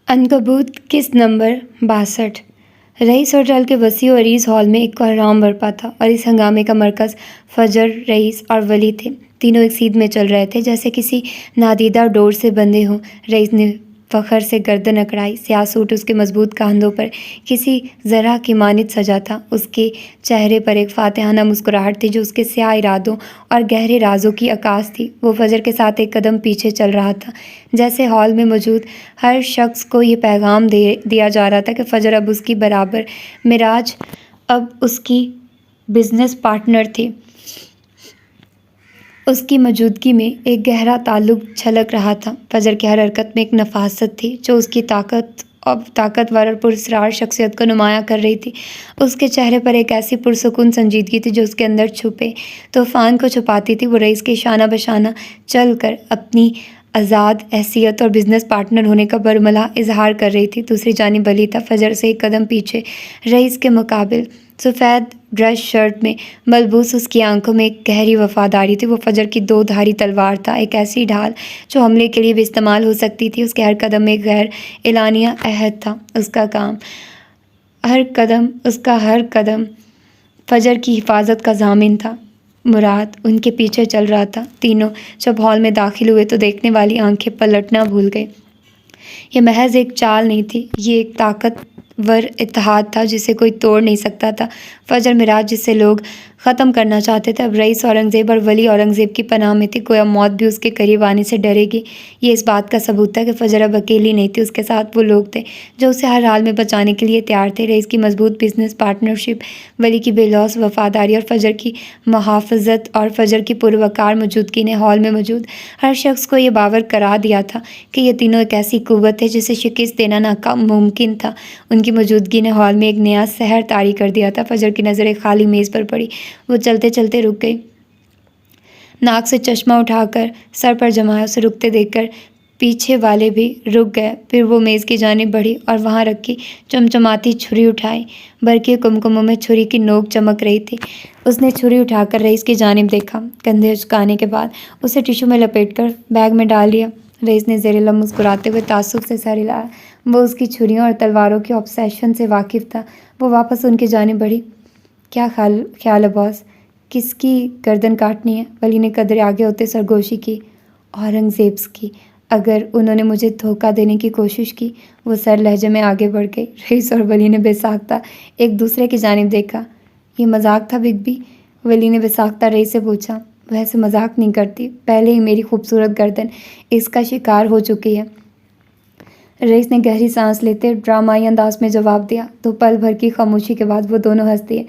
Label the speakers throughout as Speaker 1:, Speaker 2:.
Speaker 1: अनकबूत किस्त number 62। Rice hotel के वसी और अरीस हॉल में एक कोहराम बरपा था और इस हंगामे का मरकज़ फजर, रईस और वली थे। तीनों एक सीध में चल रहे थे जैसे किसी नादीदा डोर से बंधे हों। रईस ने फ़ख्र से गर्दन अकड़ाई। स्याह सूट उसके मजबूत कंधों पर किसी ज़रा की मानित सजा था। उसके चेहरे पर एक फातिहाना मुस्कुराहट थी जो उसके स्याह इरादों और गहरे राजों की अक्कास थी। वो फजर के साथ एक कदम पीछे चल रहा था, जैसे हॉल में मौजूद हर शख्स को ये पैगाम दिया जा रहा था कि फजर अब उसकी बराबर, मिराज अब उसकी बिजनेस पार्टनर थी। उसकी मौजूदगी में एक गहरा ताल्लुक झलक रहा था। फजर की हर हरकत में एक नफासत थी जो उसकी ताकतवर और पुरस्कार शख्सियत को नुमायाँ कर रही थी। उसके चेहरे पर एक ऐसी पुरसुकून संजीदगी थी जो उसके अंदर छुपे तूफान को छुपाती थी। वो रईस के शाना बशाना चल कर अपनी आज़ाद हैसियत और बिजनेस पार्टनर होने का बरमला इजहार कर रही थी। दूसरी जानिब बली था, फजर से एक कदम पीछे, रईस के मुकाबिल। सफ़ेद ड्रेस शर्ट में मलबूस उसकी आंखों में एक गहरी वफादारी थी। वो फजर की दो धारी तलवार था, एक ऐसी ढाल जो हमले के लिए भी इस्तेमाल हो सकती थी। उसके हर कदम में एक गैर एलानिया अहद था। उसका हर कदम फजर की हिफाजत का ज़ामिन था। मुराद उनके पीछे चल रहा था। तीनों जब हॉल में दाखिल हुए तो देखने वाली आंखें पलटना भूल गई। ये महज एक चाल नहीं थी, ये एक ताकतवर इत्तेहाद था जिसे कोई तोड़ नहीं सकता था। फजर मिराज जिसे लोग ख़त्म करना चाहते थे, अब रईस औरंगज़ेब और वली औरंगज़ेब की पनाह में थी। गोया मौत भी उसके करीब आने से डरेगी। ये इस बात का सबूत था कि फजर अब अकेली नहीं थी, उसके साथ वो लोग थे जो उसे हर हाल में बचाने के लिए तैयार थे। रईस की मजबूत बिजनेस पार्टनरशिप, वली की बेलौस वफादारी और फजर की मुहाफ़ज़त और फजर की पुरवकार मौजूदगी ने हॉल में मौजूद हर शख्स को ये बावर करा दिया था कि ये तीनों एक ऐसी क़ुव्वत है जिसे शिकस्त देना नामुमकिन था। उनकी मौजूदगी ने हॉल में एक नया सहर तारी कर दिया था। फजर की नज़र एक खाली मेज़ पर पड़ी। वो चलते चलते रुक गई, नाक से चश्मा उठाकर सर पर जमाया। उसे रुकते देखकर पीछे वाले भी रुक गए। फिर वो मेज़ की जानिब बढ़ी और वहाँ रखी चमचमाती छुरी उठाई। बरके कुमकुमों में छुरी की नोक चमक रही थी। उसने छुरी उठाकर रईस की जानिब देखा। कंधे झुकाने के बाद उसे टिश्यू में लपेटकर बैग में डाल लिया। रईस ने ज़ेरे लब मुस्कुराते हुए तासुब से सर हिलाया। वो उसकी छुरियों और तलवारों के ऑब्सेशन से वाकिफ़ था। वो वापस उनकी जानिब बढ़ी। क्या ख्याल है बॉस, किसकी गर्दन काटनी है? वली ने कदरे आगे होते सरगोशी की। औरंगज़ेब की। अगर उन्होंने मुझे धोखा देने की कोशिश की। वो सर लहजे में आगे बढ़ गई। रईस और वली ने बेसाख्ता एक दूसरे की जानिब देखा। ये मजाक था बिग बी? वली ने बेसाख्ता रईस से पूछा। वैसे मजाक नहीं करती, पहले ही मेरी खूबसूरत गर्दन इसका शिकार हो चुकी है। रईस ने गहरी सांस लेते ड्रामाई अंदाज में जवाब दिया। तो पल भर की खामोशी के बाद वो दोनों हंस दिए।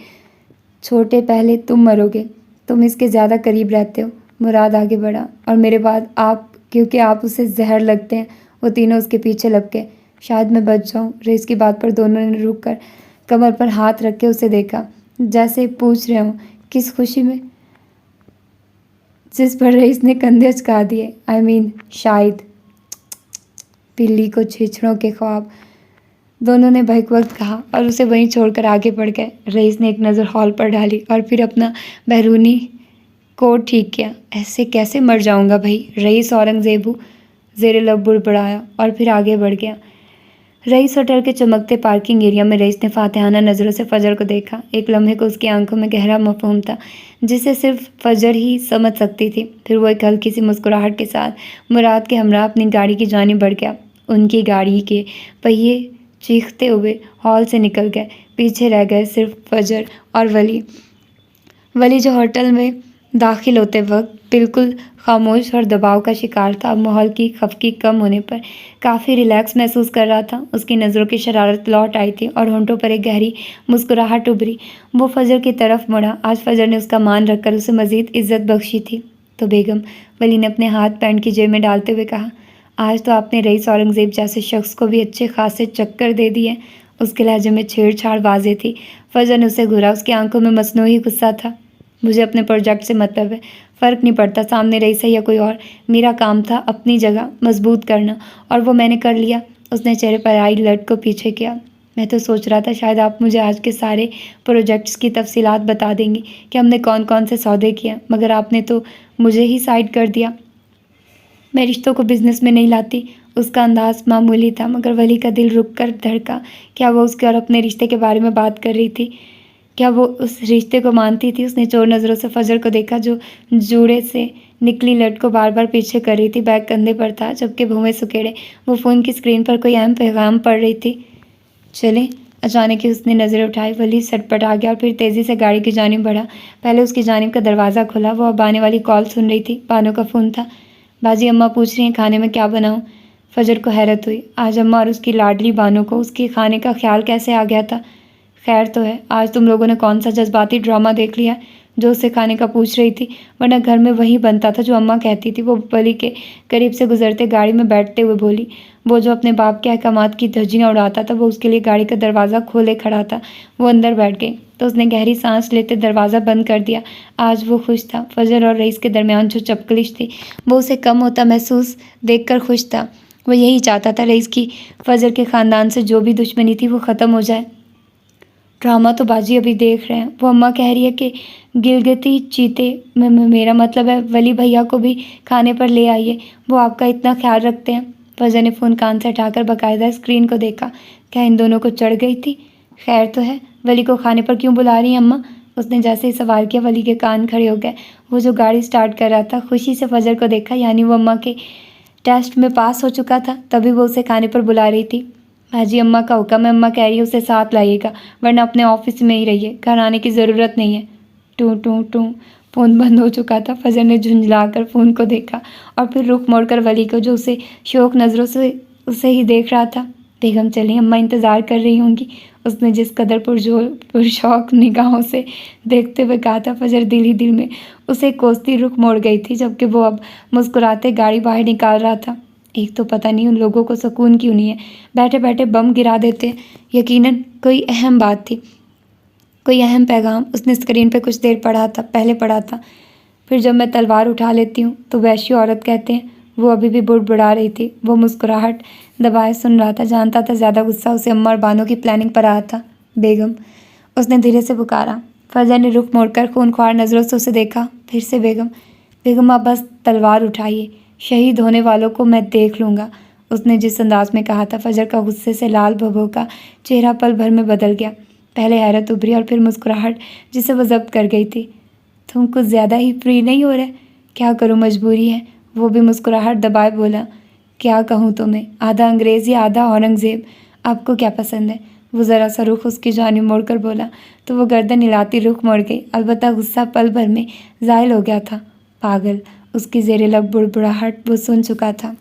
Speaker 1: छोटे पहले तुम मरोगे, तुम इसके ज़्यादा करीब रहते हो। मुराद आगे बढ़ा। और मेरे बाद आप, क्योंकि आप उसे जहर लगते हैं। वो तीनों उसके पीछे लपके। शायद मैं बच जाऊं। रईस की बात पर दोनों ने रुक कर कमर पर हाथ रख के उसे देखा, जैसे पूछ रहे हों किस खुशी में, जिस पर रईस ने कंधे उचका दिए। आई मीन शायद। बिल्ली को छेछड़ों के ख्वाब, दोनों ने बहक कहा और उसे वहीं छोड़कर आगे बढ़ गए। रईस ने एक नज़र हॉल पर डाली और फिर अपना बैरूनी कोट ठीक किया। ऐसे कैसे मर जाऊंगा भाई? रईस औरंगज़ेबू ज़ेरे लब बुड़बुड़ाया और फिर आगे बढ़ गया। रईस होटल के चमकते पार्किंग एरिया में रईस ने फातिहाना नज़रों से फजर को देखा। एक लम्हे को उसकी आंखों में गहरा मफ़हूम था जिसे सिर्फ फजर ही समझ सकती थी। फिर वो एक हल्की सी मुस्कुराहट के साथ मुराद के हमरा अपनी गाड़ी की जानिब बढ़ गया। उनकी गाड़ी के पहिए चीखते हुए हॉल से निकल गए। पीछे रह गए सिर्फ फजर और वली जो होटल में दाखिल होते वक्त बिल्कुल खामोश और दबाव का शिकार था। अब माहौल की खफकी कम होने पर काफ़ी रिलैक्स महसूस कर रहा था। उसकी नज़रों की शरारत लौट आई थी और होंठों पर एक गहरी मुस्कुराहट उभरी। वो फजर की तरफ मुड़ा। आज फजर ने उसका मान रखकर उसे मज़ीद इज्जत बख्शी थी। तो बेगम, वली ने अपने हाथ पैंट की जेब में डालते हुए कहा, आज तो आपने रईस औरंगज़ेब जैसे शख्स को भी अच्छे खासे चक्कर दे दिए। उसके लहजे में छेड़छाड़ वाज़ेह थी। फजर ने उसे घूरा। उसकी आंखों में मसनूई गुस्सा था। मुझे अपने प्रोजेक्ट से मतलब है, फ़र्क नहीं पड़ता सामने रईस है या कोई और। मेरा काम था अपनी जगह मजबूत करना और वो मैंने कर लिया। उसने चेहरे पर आई लट को पीछे किया। मैं तो सोच रहा था शायद आप मुझे आज के सारे प्रोजेक्ट्स की तफसीलात बता देंगी कि हमने कौन कौन से सौदे किए, मगर आपने तो मुझे ही साइड कर दिया। मैं रिश्तों को बिज़नेस में नहीं लाती उसका अंदाज मामूली था, मगर वली का दिल रुक कर धड़का। क्या वो उसके और अपने रिश्ते के बारे में बात कर रही थी? क्या वो उस रिश्ते को मानती थी? उसने चोर नज़रों से फजर को देखा, जो जूड़े से निकली लट को बार बार पीछे कर रही थी। बैग कंधे पर था, जबकि भौवें सुकेड़े। वो फ़ोन की स्क्रीन पर कोई अहम पैगाम पढ़ रही थी। चले। अचानक ही उसने नज़रें उठाई। वली सटपट आ गया और फिर तेज़ी से गाड़ी की जानिब बढ़ा। पहले उसकी जानिब का दरवाज़ा खुला। वो अब आने वाली कॉल सुन रही थी। बानो का फ़ोन था। बाजी, अम्मा पूछ रही हैं खाने में क्या बनाऊँ? फजर को हैरत हुई। आज अम्मा और उसकी लाडली बानो को उसके खाने का ख्याल कैसे आ गया था? खैर तो है, आज तुम लोगों ने कौन सा जज्बाती ड्रामा देख लिया जो उससे खाने का पूछ रही थी, वरना घर में वही बनता था जो अम्मा कहती थी। वो वली के करीब से गुजरते गाड़ी में बैठते हुए बोली। वो जो अपने बाप के अहकामात की धज्जियाँ उड़ाता था, वो उसके लिए गाड़ी का दरवाज़ा खोले खड़ा था। वो अंदर बैठ गई तो उसने गहरी सांस लेते दरवाज़ा बंद कर दिया। आज वो खुश था। फजर और रईस के दरमियान जो चपकलिश थी, वो उसे कम होता महसूस देखकर खुश था। वो यही चाहता था, रईस की फजर के ख़ानदान से जो भी दुश्मनी थी वो ख़त्म हो जाए। ड्रामा तो बाजी अभी देख रहे हैं। वो अम्मा कह रही है कि गिलगिती चीते में मेरा मतलब है वली भैया को भी खाने पर ले आइए, वो आपका इतना ख्याल रखते हैं। फजर ने फ़ोन कान से हटाकर बाकायदा स्क्रीन को देखा। क्या इन दोनों को चढ़ गई थी? खैर तो है, वली को खाने पर क्यों बुला रही हैं अम्मा? उसने जैसे ही सवाल किया, वली के कान खड़े हो गए। वो जो गाड़ी स्टार्ट कर रहा था, खुशी से फजर को देखा। यानी वो अम्मा के टेस्ट में पास हो चुका था, तभी वो उसे खाने पर बुला रही थी। हाजी, अम्मा का हुक्म है, अम्मा कह रही है उसे साथ लाइएगा, वरना अपने ऑफिस में ही रहिए, घर आने की ज़रूरत नहीं है। To to to. फ़ोन बंद हो चुका था। फजर ने झुंझलाकर फ़ोन को देखा और फिर रुख मोड़कर वली को, जो उसे शौक नज़रों से उसे ही देख रहा था। बेगम चली, अम्मा इंतज़ार कर रही होंगी, उसने जिस कदर पुरशौक निगाहों से देखते हुए कहा था। फजर दिल ही दिल में उसे कोसती रुख मोड़ गई थी, जबकि वो अब मुस्कुराते गाड़ी बाहर निकाल रहा था। एक तो पता नहीं उन लोगों को सुकून क्यों नहीं है, बैठे बैठे बम गिरा देते। यकीनन कोई अहम बात थी, कोई अहम पैगाम। उसने स्क्रीन पे कुछ देर पहले पढ़ा था। फिर जब मैं तलवार उठा लेती हूँ तो वैश्य औरत कहते हैं। वो अभी भी बुड़बुड़ा रही थी। वो मुस्कुराहट दबाए सुन रहा था, जानता था ज़्यादा गुस्सा उसे अम्मा और बानो की प्लानिंग पर आया था। बेगम, उसने धीरे से पुकारा। फजर ने रुख मोड़कर खूनख्वार नज़रों से उसे देखा। फिर से बेगम। बेगम, आप बस तलवार उठाइए, शहीद होने वालों को मैं देख लूँगा, उसने जिस अंदाज में कहा था। फजर का गुस्से से लाल भभो का चेहरा पल भर में बदल गया। पहले हैरत उभरी और फिर मुस्कुराहट, जिसे वो जब्त कर गई थी। तुम कुछ ज़्यादा ही फ्री नहीं हो रहे? क्या करूँ, मजबूरी है। वो भी मुस्कुराहट दबाए बोला। क्या कहूँ तुम्हें, आधा अंग्रेज़ी आधा औरंगज़ेब, आपको क्या पसंद है? वो ज़रा सा रुख उसकी जानिब मोड़कर बोला तो वो गर्दन हिलाती रुख मोड़ गई। अलबत्ता गुस्सा पल भर में ज़ायल हो गया था। पागल, उसकी ज़ेरे लब बुड़बुड़ाहट वो सुन चुका था।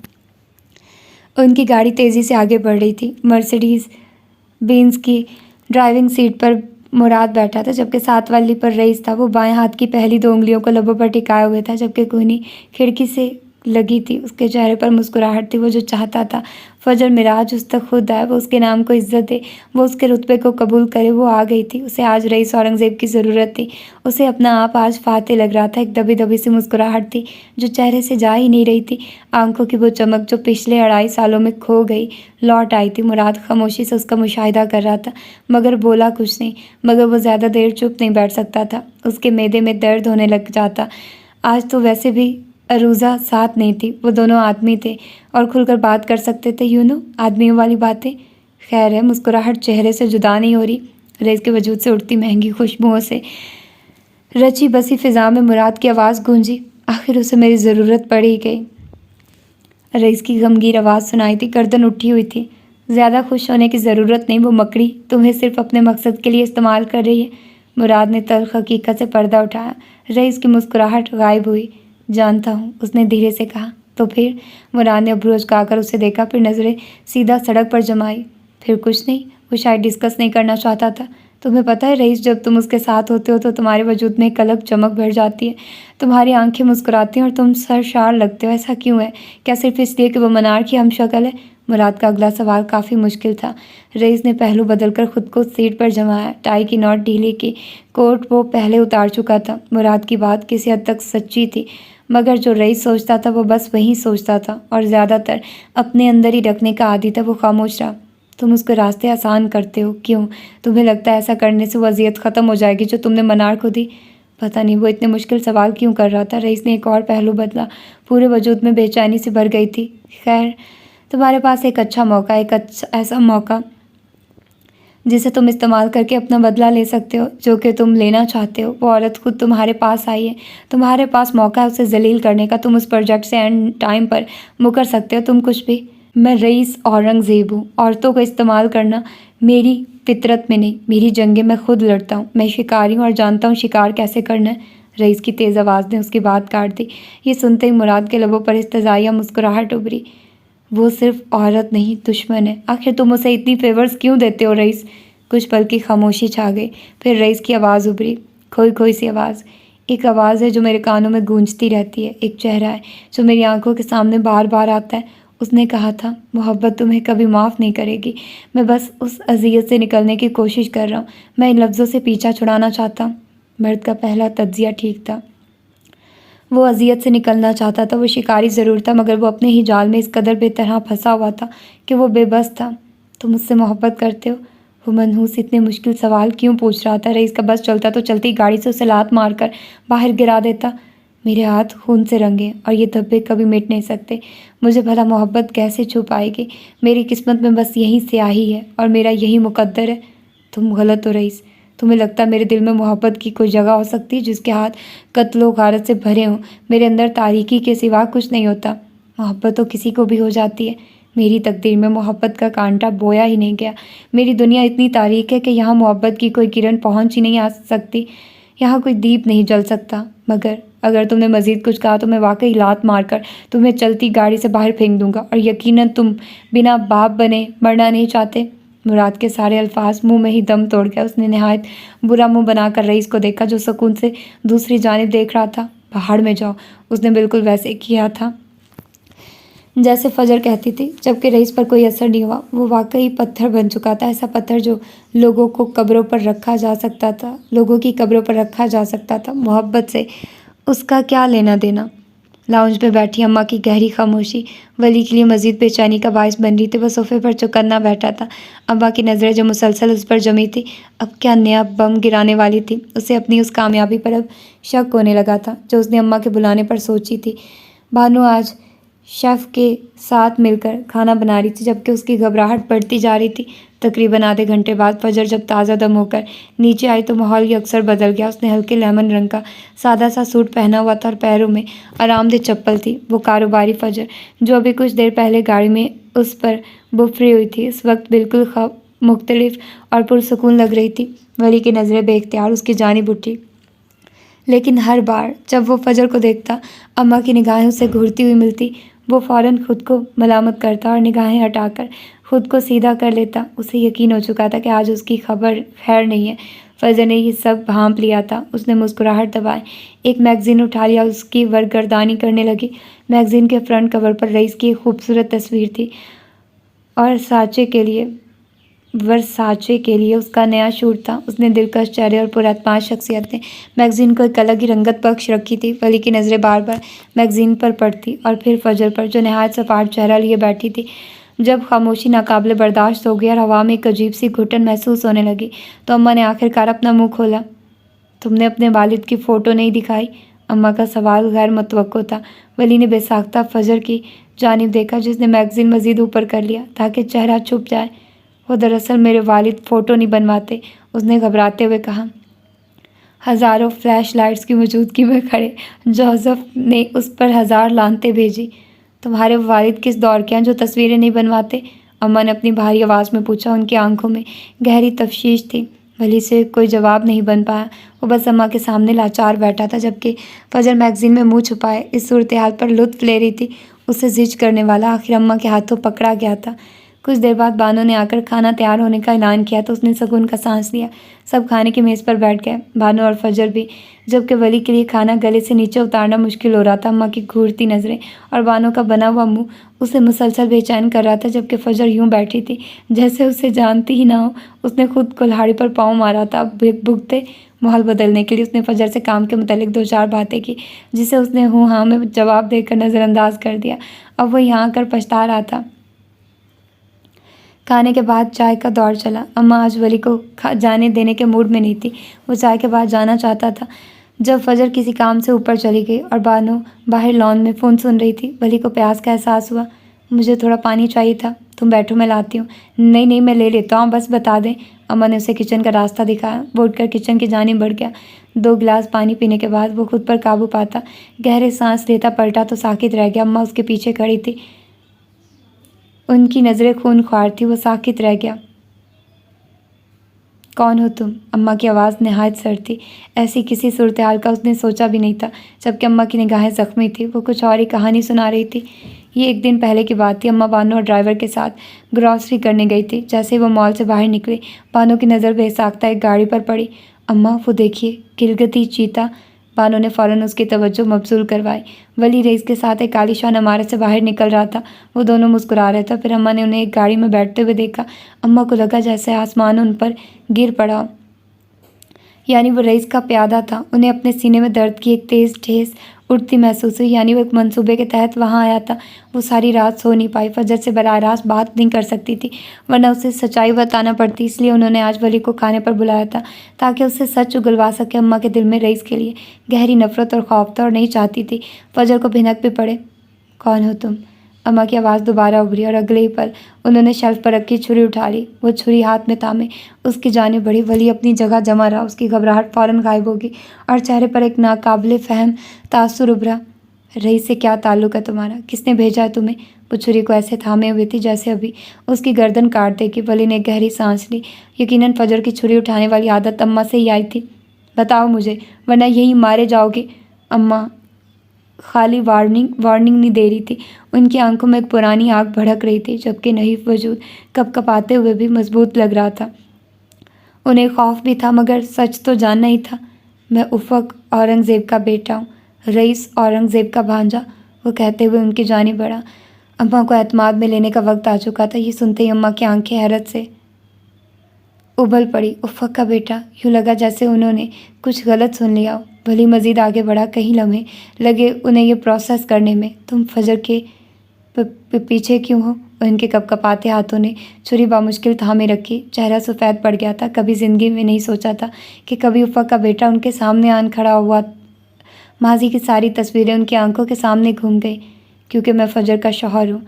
Speaker 1: उनकी गाड़ी तेज़ी से आगे बढ़ रही थी। मर्सिडीज़ बेंज की ड्राइविंग सीट पर मुराद बैठा था, जबकि साथ वाली पर रईस था। वो बाएं हाथ की पहली दो उंगलियों को लबों पर टिकाए हुए था, जबकि कूहनी खिड़की से लगी थी। उसके चेहरे पर मुस्कुराहट थी। वो जो चाहता था फजर मिराज उस तक खुद आए, वो उसके नाम को इज्जत दे, वो उसके रुतबे को कबूल करे। वो आ गई थी। उसे आज रईस औरंगज़ेब की ज़रूरत थी। उसे अपना आप आज फाते लग रहा था। एक दबी दबी सी मुस्कुराहट थी जो चेहरे से जा ही नहीं रही थी। आंखों की वो चमक जो पिछले 2.5 सालों में खो गई, लौट आई थी। मुराद खामोशी से उसका मुशाहिदा कर रहा था, मगर बोला कुछ नहीं। मगर वो ज़्यादा देर चुप नहीं बैठ सकता था। उसके मैदे में दर्द होने लग जाता। आज तो वैसे भी अरूज़ा साथ नहीं थी। वो दोनों आदमी थे और खुलकर बात कर सकते थे, आदमियों वाली बातें। खैर है, मुस्कुराहट चेहरे से जुदा नहीं हो रही। रेज़ के वजूद से उड़ती महंगी खुशबुओं से रची बसी फ़िज़ा में मुराद की आवाज़ गूंजी। आखिर उसे मेरी ज़रूरत पड़ ही गई। रईस की गमगीन आवाज़ सुनाई थी। गर्दन उठी हुई थी। ज़्यादा खुश होने की ज़रूरत नहीं, वो मकड़ी तुम्हें सिर्फ अपने मकसद के लिए इस्तेमाल कर रही है। मुराद ने तल्ख हकीकत से पर्दा उठाया। रईस की मुस्कुराहट गायब हुई। जानता हूँ, उसने धीरे से कहा। तो फिर? मुराद ने अब्रू उचकाकर उसे देखा, फिर नज़रें सीधा सड़क पर जमाई। फिर कुछ नहीं, वो शायद डिस्कस नहीं करना चाहता था। तुम्हें पता है रईस, जब तुम उसके साथ होते हो तो तुम्हारे वजूद में एक अलग चमक भर जाती है। तुम्हारी आंखें मुस्कुराती हैं और तुम सरशार लगते हो। ऐसा क्यों है? क्या सिर्फ इसलिए कि वो मनार की हम शक्ल है? मुराद का अगला सवाल काफ़ी मुश्किल था। रईस ने पहलू बदलकर खुद को सीट पर जमाया। टाई की नॉट ढीली की, कोट वो पहले उतार चुका था। मुराद की बात किसी हद तक सच्ची थी, मगर जो रईस सोचता था वो बस वही सोचता था और ज़्यादातर अपने अंदर ही रखने का आदी था। वो खामोश रहा। तुम उसके रास्ते आसान करते हो, क्यों? तुम्हें लगता है ऐसा करने से वो अजियत ख़त्म हो जाएगी जो तुमने मनार को दी? पता नहीं वो इतने मुश्किल सवाल क्यों कर रहा था। रईस ने एक और पहलू बदला। पूरे वजूद में बेचैनी से भर गई थी। खैर, तुम्हारे पास एक अच्छा मौका, एक अच्छा ऐसा मौका जिसे तुम इस्तेमाल करके अपना बदला ले सकते हो, जो कि तुम लेना चाहते हो। वो औरत खुद तुम्हारे पास आई है, तुम्हारे पास मौका है उसे जलील करने का। तुम उस प्रोजेक्ट से एंड टाइम पर मुकर सकते हो, तुम कुछ भी। मैं रईस औरंगज़ेब हूँ। औरतों को इस्तेमाल करना मेरी फितरत में नहीं, मेरी जंगें मैं खुद लड़ता हूँ। मैं शिकारी हूँ और जानता हूँ शिकार कैसे करना है। रईस की तेज़ आवाज़ ने उसकी बात काट दी। ये सुनते ही मुराद के लबों पर इस्तज़ाइया मुस्कुराहट उभरी। वो सिर्फ औरत नहीं, दुश्मन है। आखिर तुम उसे इतनी फेवर्स क्यों देते हो रईस? कुछ पल की खामोशी छा गई, फिर रईस की आवाज़ उभरी, खोई खोई सी आवाज़। एक आवाज़ है जो मेरे कानों में गूंजती रहती है, एक चेहरा है जो मेरी आंखों के सामने बार बार आता है। उसने कहा था, मोहब्बत तुम्हें कभी माफ़ नहीं करेगी। मैं बस उस अज़ियत से निकलने की कोशिश कर रहा हूँ। मैं इन लफ्ज़ों से पीछा छुड़ाना चाहता हूँ। मर्द का पहला तज्जिया ठीक था। वो अज़ियत से निकलना चाहता था। वो शिकारी ज़रूर था, मगर वो अपने ही जाल में इस कदर बेतरह फंसा हुआ था कि वो बेबस था। तुम मुझसे मोहब्बत करते हो? वो मनहूस इतने मुश्किल सवाल क्यों पूछ रहा था? रईस का बस चलता तो चलती गाड़ी से उसे लात मारकर बाहर गिरा देता। मेरे हाथ खून से रंगे और ये धब्बे कभी मिट नहीं सकते। मुझे भला मोहब्बत कैसे छू पाएगी? मेरी किस्मत में बस यही स्याही है और मेरा यही मुकद्दर है। तुम गलत हो रईस। तुम्हें लगता है मेरे दिल में मोहब्बत की कोई जगह हो सकती है जिसके हाथ कत्लो गारत से भरे हों? मेरे अंदर तारीकी के सिवा कुछ नहीं होता। मोहब्बत तो किसी को भी हो जाती है। मेरी तकदीर में मोहब्बत का कांटा बोया ही नहीं गया। मेरी दुनिया इतनी तारीक है कि यहाँ मोहब्बत की कोई किरण पहुँच ही नहीं आ सकती। यहाँ कोई दीप नहीं जल सकता। मगर अगर तुमने मज़ीद कुछ कहा तो मैं वाकई लात मारकर तुम्हें चलती गाड़ी से बाहर फेंक दूंगा। और यकीनन तुम बिना बाप बने मरना नहीं चाहते। मुराद के सारे अल्फाज मुंह में ही दम तोड़ गया। उसने नहायत बुरा मुंह बनाकर रईस को देखा, जो सुकून से दूसरी जानिब देख रहा था। पहाड़ में जाओ। उसने बिल्कुल वैसे किया था जैसे फजर कहती थी, जबकि रईस पर कोई असर नहीं हुआ। वो वाकई पत्थर बन चुका था, ऐसा पत्थर जो लोगों को कब्रों पर रखा जा सकता था, लोगों की कब्रों पर रखा जा सकता था। मोहब्बत से उसका क्या लेना देना? लाउंज में बैठी अम्मा की गहरी खामोशी वली के लिए मज़ीद बेचैनी का बायस बन रही थी। वह सोफे पर चौकन्ना बैठा था। अम्मा की नज़रें जो मुसलसल उस पर जमी थी, अब क्या नया बम गिराने वाली थी। उसे अपनी उस कामयाबी पर अब शक होने लगा था जो उसने अम्मा के बुलाने पर सोची थी। भानु आज शेफ़ के साथ मिलकर खाना बना रही थी, जबकि उसकी घबराहट बढ़ती जा रही थी। तकरीबन आधे घंटे बाद फजर जब ताज़ा दम होकर नीचे आई तो माहौल ही अक्सर बदल गया। उसने हल्के लेमन रंग का सादा सा सूट पहना हुआ था और पैरों में आरामदेह चप्पल थी। वो कारोबारी फजर जो अभी कुछ देर पहले गाड़ी में उस पर बुफरी हुई थी, इस वक्त बिल्कुल मुख्तलिफ और पुरसुकून लग रही थी। वली की नज़रें बेख्तियार उसकी जानिब उठी, लेकिन हर बार जब वो फजर को देखता, अम्मा की निगाहें उसे घूरती हुई मिलती, वो फ़ौरन खुद को मलामत करता और निगाहें हटाकर खुद को सीधा कर लेता। उसे यकीन हो चुका था कि आज उसकी खबर खैर नहीं है। फजर ने ये सब भांप लिया था। उसने मुस्कुराहट दबाए एक मैगज़ीन उठा लिया, उसकी वरगर्दानी करने लगी। मैगज़ीन के फ्रंट कवर पर रईस की एक खूबसूरत तस्वीर थी और वर्साचे के लिए उसका नया शूट था। उसने दिलकश चेहरे और पुरअतमाश शख्सियत ने मैगज़ीन को एक अलग ही रंगत बख्श रखी थी। वली की नज़रें बार बार मैगज़ीन पर पड़ती और फिर फजर पर, जो नहायत सपाट चेहरा लिए बैठी थी। जब खामोशी नाकाबिले बर्दाश्त हो गई और हवा में एक अजीब सी घुटन महसूस होने लगी तो अम्मा ने आखिरकार अपना मुंह खोला। तुमने अपने वालिद की फ़ोटो नहीं दिखाई? अम्मा का सवाल गैर मुतवक्को था। वली ने बेसाख्ता फजर की जानिब देखा, जिसने मैगज़ीन मज़ीद ऊपर कर लिया ताकि चेहरा छुप जाए। वो दरअसल मेरे वालिद फ़ोटो नहीं बनवाते, उसने घबराते हुए कहा। हज़ारों फ्लैश लाइट्स की मौजूदगी में खड़े जोसेफ ने उस पर 1000 लानतें भेजी। तुम्हारे वालिद किस दौर के हैं जो तस्वीरें नहीं बनवाते? अम्मा ने अपनी भारी आवाज़ में पूछा। उनकी आंखों में गहरी तफ्शीश थी। वली से कोई जवाब नहीं बन पाया। वो बस अम्मा के सामने लाचार बैठा था, जबकि फजर मैगज़ीन में मुँह छुपाए इस सूरत हाल पर लुत्फ़ ले रही थी। उसे जिज करने वाला आखिर अम्मा के हाथों पकड़ा गया था। कुछ देर बाद बानो ने आकर खाना तैयार होने का ऐलान किया तो उसने सुकून का सांस लिया। सब खाने की मेज़ पर बैठ गए, बानो और फजर भी, जबकि वली के लिए खाना गले से नीचे उतारना मुश्किल हो रहा था। अम्मा की घूरती नज़रें और बानो का बना हुआ मुंह उसे मुसलसल बेचैन कर रहा था, जबकि फजर यूं बैठी थी जैसे उसे जानती ही ना हो। उसने खुद कुल्हाड़ी पर पाँव मारा था। भुगते माहौल बदलने के लिए उसने फजर से काम के मुतालिक 2-4 बातें की, जिसे उसने हूँ हाँ में जवाब देकर नज़रअंदाज कर दिया। अब वह यहाँ आकर पछता रहा था। खाने के बाद चाय का दौर चला। अम्मा आज वली को जाने देने के मूड में नहीं थी। वो चाय के बाद जाना चाहता था। जब फजर किसी काम से ऊपर चली गई और बानो बाहर लॉन में फ़ोन सुन रही थी, वली को प्यास का एहसास हुआ। मुझे थोड़ा पानी चाहिए था, तुम बैठो मैं लाती हूँ। नहीं नहीं मैं ले लेता हूँ, बस बता दें। अम्मा ने उसे किचन का रास्ता दिखाया। वो उठकर किचन की जानिब बढ़ गया। 2 गिलास पानी पीने के बाद वो खुद पर काबू पाता गहरे सांस लेता पलटा तो साकित रह गया। अम्मा उसके पीछे खड़ी थी, उनकी नज़रें खूनख्वार थी। वो साकित रह गया। कौन हो तुम? अम्मा की आवाज़ नहायत सर्द थी। ऐसी किसी सूरत हाल का उसने सोचा भी नहीं था। जबकि अम्मा की निगाहें ज़ख्मी थी। वो कुछ और ही कहानी सुना रही थी। ये 1 दिन पहले की बात थी। अम्मा बानो और ड्राइवर के साथ ग्रॉसरी करने गई थी। जैसे ही वो मॉल से बाहर निकली, बानो की नज़र बेसाख्ता एक गाड़ी पर पड़ी। अम्मा वो देखिए, गिलगती चीता। बानो ने फ़ौरन उसकी तवज्जो मबसूल करवाई। वली रईस के साथ एक आलीशान इमारत से बाहर निकल रहा था। वो दोनों मुस्कुरा रहे थे। फिर अम्मा ने उन्हें एक गाड़ी में बैठते हुए देखा। अम्मा को लगा जैसे आसमान उन पर गिर पड़ा, यानी वो रईस का प्यादा था। उन्हें अपने सीने में दर्द की एक तेज़ ठेस उठती महसूस हुई, यानी वो एक मंसूबे के तहत वहाँ आया था। वो सारी रात सो नहीं पाई। फजर से बराह रास्त बात नहीं कर सकती थी, वरना उसे सच्चाई बताना पड़ती। इसलिए उन्होंने आज वली को खाने पर बुलाया था, ताकि उससे सच उगलवा सके। अम्मा के दिल में रईस के लिए गहरी नफरत और खौफ था, और नहीं चाहती थी फजर को भिनक भी पड़े। कौन हो तुम? अम्मा की आवाज़ दोबारा उभरी, और अगले ही पल उन्होंने शेल्फ पर रखी छुरी उठा ली। वो छुरी हाथ में थामे उसकी जानिब बढ़ी। वली अपनी जगह जमा रहा। उसकी घबराहट फ़ौरन गायब होगी, और चेहरे पर एक नाकाबिले फ़हम तासुर उभरा। रईस से क्या ताल्लुक़ है तुम्हारा? किसने भेजा है तुम्हें? वो छुरी को ऐसे थामे हुए थी जैसे अभी उसकी गर्दन काट देगी। वली ने गहरी सांस ली। यकीनन फजर की छुरी उठाने वाली आदत अम्मा से ही आई थी। बताओ मुझे, वरना यही मारे जाओगे। अम्मा खाली वार्निंग नहीं दे रही थी। उनकी आंखों में एक पुरानी आग भड़क रही थी, जबकि नहीफ वजूद कपकपाते हुए भी मजबूत लग रहा था। उन्हें खौफ भी था, मगर सच तो जानना ही था। मैं उफ़क औरंगज़ेब का बेटा हूँ, रईस औरंगज़ेब का भांजा, वो कहते हुए उनकी जानिब बढ़ा। अम्मा को एतमाद में लेने का वक्त आ चुका था। ये सुनते ही अम्मा की आंखें हैरत से उबल पड़ी। उफ़क का बेटा? यूँ लगा जैसे उन्होंने कुछ गलत सुन लिया हो। भली मज़ीद आगे बढ़ा। कई लम्हे लगे उन्हें ये प्रोसेस करने में। तुम फजर के पीछे क्यों हो? उनके कपकपाते हाथों ने छुरी बामुश्किल थामे रखी। चेहरा सफ़ेद पड़ गया था। कभी ज़िंदगी में नहीं सोचा था कि कभी उफ़क का बेटा उनके सामने आन खड़ा हुआ। माजी की सारी तस्वीरें उनकी आंखों के सामने घूम गई। क्योंकि मैं फजर का शौहर हूँ।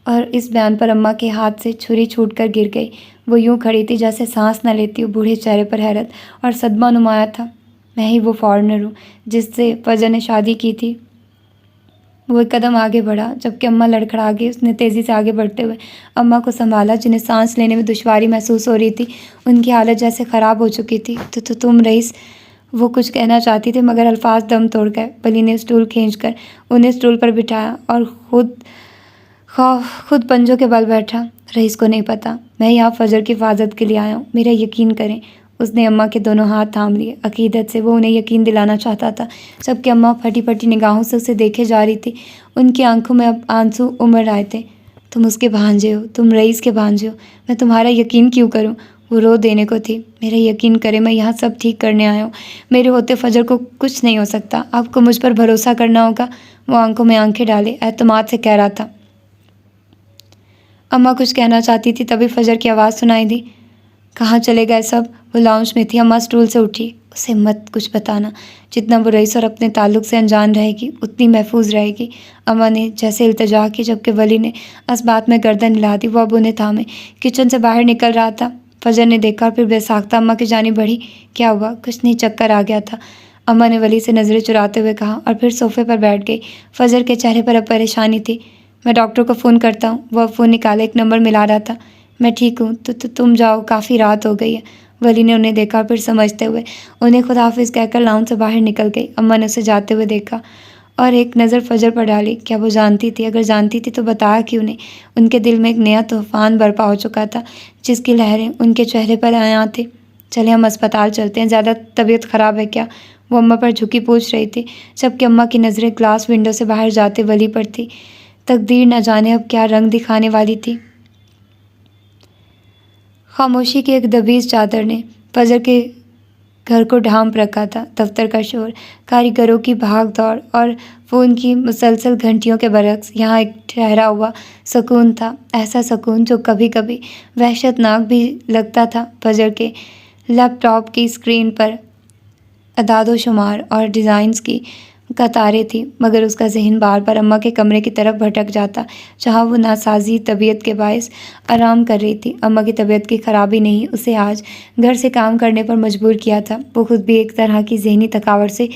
Speaker 1: और इस बयान पर अम्मा के हाथ से छुरी छूटकर गिर गई। वो यूं खड़ी थी जैसे सांस न लेती हो। बूढ़े चेहरे पर हैरत और सदमा नुमाया था। मैं ही वो फॉरेनर हूँ जिससे फजर ने शादी की थी। वो एक कदम आगे बढ़ा, जबकि अम्मा लड़खड़ा गई। उसने तेज़ी से आगे बढ़ते हुए अम्मा को संभाला, जिन्हें सांस लेने में दुश्वारी महसूस हो रही थी। उनकी हालत जैसे ख़राब हो चुकी थी। तो तुम रईस? वो कुछ कहना चाहती थी, मगर अल्फाज दम तोड़ गए। बली ने स्टूल खींचकर उन्हें स्टूल पर बिठाया और खुद पंजों के बल बैठा। रईस को नहीं पता, मैं यहाँ फजर की हिफाजत के लिए आया हूँ, मेरा यकीन करें। उसने अम्मा के दोनों हाथ थाम लिए। अकीदत से वो उन्हें यकीन दिलाना चाहता था, जबकि अम्मा फटी फटी निगाहों से उसे देखे जा रही थी। उनकी आंखों में अब आंसू उमड़ आए थे। तुम उसके भांजे हो, तुम रईस के भांजे हो। मैं तुम्हारा यकीन क्यों करूँ? वो रो देने को थी। मेरा यकीन करें, मैं यहाँ सब ठीक करने आया हूँ। मेरे होते फजर को कुछ नहीं हो सकता। आपको मुझ पर भरोसा करना होगा। वो आंखों में आंखें डाले एतमाद से कह रहा था। अम्मा कुछ कहना चाहती थी, तभी फजर की आवाज़ सुनाई दी। कहाँ चले गए सब? वो लाउंज में थी। अम्मा स्टूल से उठी। उसे मत कुछ बताना। जितना वो रईस और अपने ताल्लुक से अनजान रहेगी, उतनी महफूज रहेगी। अम्मा ने जैसे इल्तिजा की, जबकि वली ने इस बात में गर्दन हिला दी। वो अब उन्हें थामे किचन से बाहर निकल रहा था। फजर ने देखा और फिर बेसाख्ता अम्मा की जानिब बढ़ी। क्या हुआ? कुछ नहीं, चक्कर आ गया था, अम्मा ने वली से नज़रें चुराते हुए कहा, और फिर सोफे पर बैठ गई। फजर के चेहरे पर अब परेशानी थी। मैं डॉक्टर को फ़ोन करता हूँ। वह फ़ोन निकाले, एक नंबर मिला रहा था। मैं ठीक हूँ, तो तुम जाओ, काफ़ी रात हो गई है। वली ने उन्हें देखा और फिर समझते हुए उन्हें खुदा हाफिज़ कहकर लाउंज से बाहर निकल गई। अम्मा ने उसे जाते हुए देखा और एक नज़र फजर पर डाली। क्या वो जानती थी? अगर जानती थी तो बताया क्यों नहीं? उनके दिल में एक नया तूफ़ान बरपा हो चुका था, जिसकी लहरें उनके चेहरे पर आया थी। चले हम अस्पताल चलते हैं। ज़्यादा तबीयत ख़राब है क्या? वो अम्मा पर झुकी पूछ रही थी, जबकि अम्मा की नज़रें ग्लास विंडो से बाहर जाते वली पर थी। तकदीर न जाने अब क्या रंग दिखाने वाली थी। खामोशी की एक दबीज़ चादर ने फजर के घर को ढांप रखा था। दफ्तर का शोर, कारीगरों की भाग दौड़ और फ़ोन की मुसलसल घंटियों के बरक्स यहाँ एक ठहरा हुआ सुकून था। ऐसा सुकून जो कभी कभी वहशतनाक भी लगता था। फजर के लैपटॉप की स्क्रीन पर अदादो शुमार और डिज़ाइंस की कतारें थी, मगर उसका जहन बार बार अम्मा के कमरे की तरफ भटक जाता, जहाँ वो नासाजी तबीयत के बायस आराम कर रही थी। अम्मा की तबीयत की खराबी नहीं उसे आज घर से काम करने पर मजबूर किया था। वो खुद भी एक तरह की जहनी थकावट से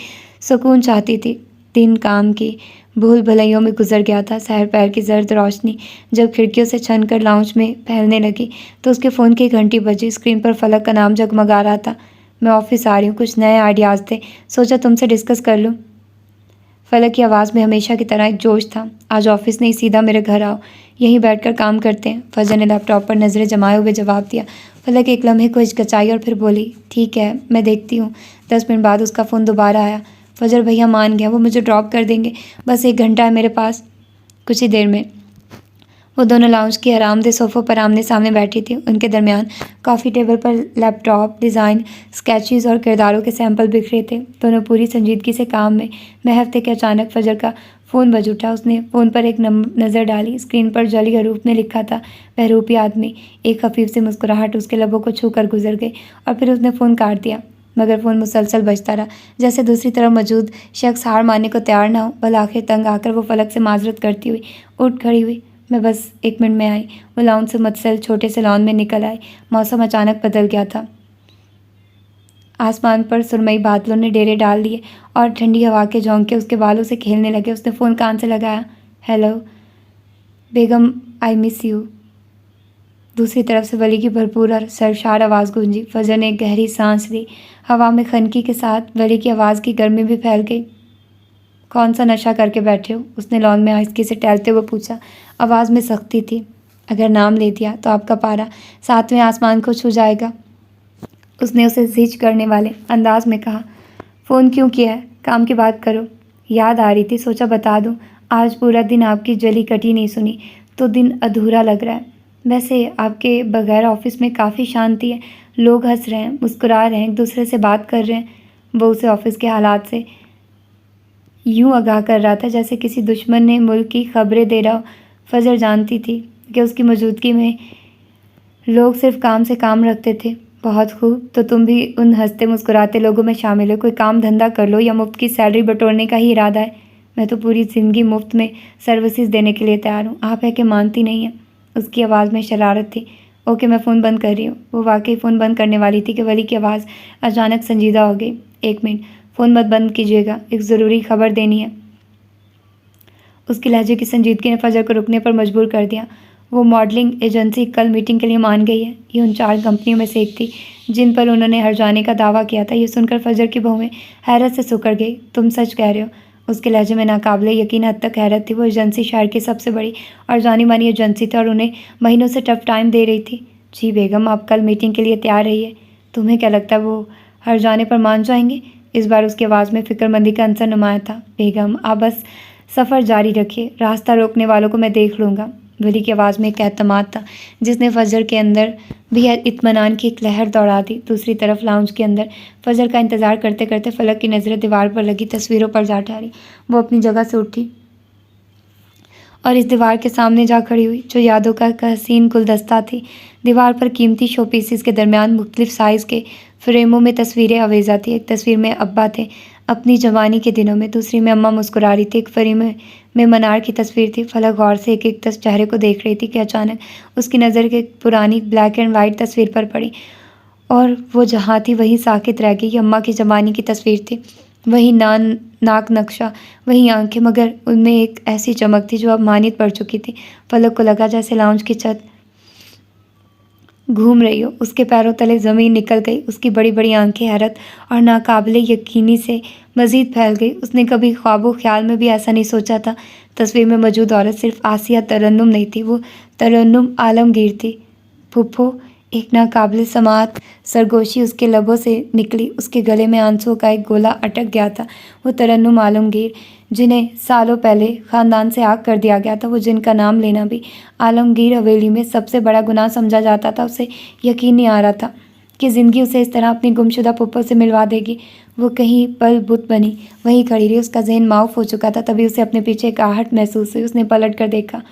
Speaker 1: सुकून चाहती थी। दिन काम की भूल भुलैयों में गुजर गया था। सहर पैर की जर्द रोशनी जब खिड़कियों से छन कर लाउंज में फैलने लगी तो उसके फ़ोन की घंटी बजी। स्क्रीन पर फलक का नाम जगमगा रहा था। मैं ऑफिस आ रही हूँ, कुछ नए आइडियाज़ थे, सोचा तुमसे डिस्कस कर लूँ। फलक की आवाज़ में हमेशा की तरह एक जोश था। आज ऑफिस नहीं, सीधा मेरे घर आओ, यहीं बैठकर काम करते हैं। फजर ने लैपटॉप पर नज़रें जमाए हुए जवाब दिया। फलक एक लम्हे को हिचकिचाई और फिर बोली, ठीक है, मैं देखती हूँ। 10 मिनट बाद उसका फ़ोन दोबारा आया। फजर भैया मान गया, वो मुझे ड्रॉप कर देंगे, बस 1 घंटा है मेरे पास। कुछ ही देर में वो दोनों लाउंज के आरामदेह सोफ़ों पर आमने सामने बैठी थी। उनके दरमियान कॉफ़ी टेबल पर लैपटॉप, डिज़ाइन, स्केचेस और किरदारों के सैंपल बिखरे थे। दोनों पूरी संजीदगी से काम में महव थे कि अचानक फजर का फ़ोन बज उठा। उसने फ़ोन पर एक नज़र डाली। स्क्रीन पर जली हरूफ में लिखा था, बहरूपी आदमी। एक खफीफ सी मुस्कुराहट उसके लबों को छू कर गुजर गई और फिर उसने फ़ोन काट दिया। मगर फ़ोन मुसलसल बजता रहा, जैसे दूसरी तरफ मौजूद शख्स हार मानने को तैयार ना हो। बल आखिर तंग आकर वो फलक से माजरत करती हुई उठ खड़ी हुई। मैं बस 1 मिनट में आई। वो लॉन से मुतसल छोटे से लॉन में निकल आई। मौसम अचानक बदल गया था। आसमान पर सुरमई बादलों ने डेरे डाल दिए और ठंडी हवा के झोंके उसके बालों से खेलने लगे। उसने फ़ोन कान से लगाया। Hello Begum, I miss you. दूसरी तरफ से वली की भरपूर और सरशार आवाज़ गूंजी। फजर ने एक गहरी सांस ली। हवा में खनकी के साथ वली की आवाज़ की गर्मी भी फैल गई। कौन सा नशा करके बैठे हो? उसने लॉन में आहिस्ती से टहलते हुए पूछा। आवाज़ में सख्ती थी। अगर नाम ले दिया तो आपका पारा 7वें आसमान को छू जाएगा, उसने उसे झिझक करने वाले अंदाज में कहा। फ़ोन क्यों किया है? काम की बात करो। याद आ रही थी, सोचा बता दूं। आज पूरा दिन आपकी जली कटी नहीं सुनी तो दिन अधूरा लग रहा है। वैसे आपके बगैर ऑफिस में काफ़ी शांति है। लोग हंस रहे हैं, मुस्कुरा रहे हैं, एक दूसरे से बात कर रहे हैं। वो उसे ऑफिस के हालात से यूं आगाह कर रहा था जैसे किसी दुश्मन ने मुल्क की खबरें दे रहा हो। फजर जानती थी कि उसकी मौजूदगी में लोग सिर्फ काम से काम रखते थे। बहुत खूब, तो तुम भी उन हंसते मुस्कुराते लोगों में शामिल हो। कोई काम धंधा कर लो या मुफ्त की सैलरी बटोरने का ही इरादा है? मैं तो पूरी ज़िंदगी मुफ्त में सर्विसेज देने के लिए तैयार हूँ। आप है कि मानती नहीं है। उसकी आवाज़ में शरारत थी। ओके, मैं फ़ोन बंद कर रही हूँ। वो वाकई फ़ोन बंद करने वाली थी कि वली की आवाज़ अचानक संजीदा हो गई। 1 मिनट, फ़ोन मत बंद कीजिएगा, एक ज़रूरी खबर देनी है। उसकी लहजे की संजीदगी ने फजर को रुकने पर मजबूर कर दिया। वो मॉडलिंग एजेंसी कल मीटिंग के लिए मान गई है। ये उन 4 कंपनियों में से एक थी जिन पर उन्होंने हर जाने का दावा किया था। ये सुनकर फजर की बहुएं हैरत से सिकुड़ गई। तुम सच कह रहे हो? उसके लहजे में नाकाबिले यकीन हद तक हैरत थी। वो एजेंसी शहर की सबसे बड़ी और जानी मानी एजेंसी थी और उन्हें महीनों से टफ टाइम दे रही थी। जी बेगम, आप कल मीटिंग के लिए तैयार रहिए। तुम्हें क्या लगता है वो हर जाने पर मान जाएंगे? इस बार उसकी आवाज़ में फिक्रमंदी का अंसर नुमाया था। बेगम, आप बस सफ़र जारी रखिए, रास्ता रोकने वालों को मैं देख लूँगा। वली की आवाज़ में एक एतमाद था जिसने फजर के अंदर भी इत्मीनान की एक लहर दौड़ा दी। दूसरी तरफ लाउंज के अंदर फजर का इंतज़ार करते करते फलक की नज़रें दीवार पर लगी तस्वीरों पर जा ठहरी। वो अपनी जगह से उठी और इस दीवार के सामने जा खड़ी हुई जो यादों का एक हसीन गुलदस्ता थी। दीवार पर कीमती शो पीसेस के दरमियान मुख्तलिफ साइज़ के फ्रेमों में तस्वीरें अवेजा थी। एक तस्वीर में अब्बा थे अपनी जवानी के दिनों में, दूसरी में अम्मा मुस्कुरा रही थी। एक फ्रेम में मनार की तस्वीर थी। फलक गौर से एक एक चेहरे को देख रही थी कि अचानक उसकी नज़र एक पुरानी ब्लैक एंड वाइट तस्वीर पर पड़ी और वो जहाँ थी वहीं साकित रह गई। अम्मा की जवानी की तस्वीर थी, वही नाक नक्शा, वही आंखें, मगर उनमें एक ऐसी चमक थी जो अब मानित पड़ चुकी थी। फलक को लगा जैसे लाउंज की छत घूम रही हो। उसके पैरों तले ज़मीन निकल गई। उसकी बड़ी बड़ी आंखें हैरत और नाकाबिले यकीनी से मज़ीद फैल गई। उसने कभी ख्वाबो ख्याल में भी ऐसा नहीं सोचा था। तस्वीर में मौजूद औरत सिर्फ आसिया तरन्नुम नहीं थी, वो तरन्नुम आलमगीर थी। फुफ्फो, एक नाकाबिले समात सरगोशी उसके लबों से निकली। उसके गले में आंसुओं का एक गोला अटक गया था। वो तरन्नुम आलमगीर जिन्हें सालों पहले ख़ानदान से आग कर दिया गया था, वो जिनका नाम लेना भी आलमगीर हवेली में सबसे बड़ा गुनाह समझा जाता था, उसे यकीन नहीं आ रहा था कि ज़िंदगी उसे इस तरह अपनी गुमशुदा पुप्पो से मिलवा देगी। वो कहीं पल बुत बनी वहीं खड़ी रही। उसका जहन माऊफ हो चुका था। तभी उसे अपने पीछे एक आहट महसूस हुई। उसने पलट कर देखा।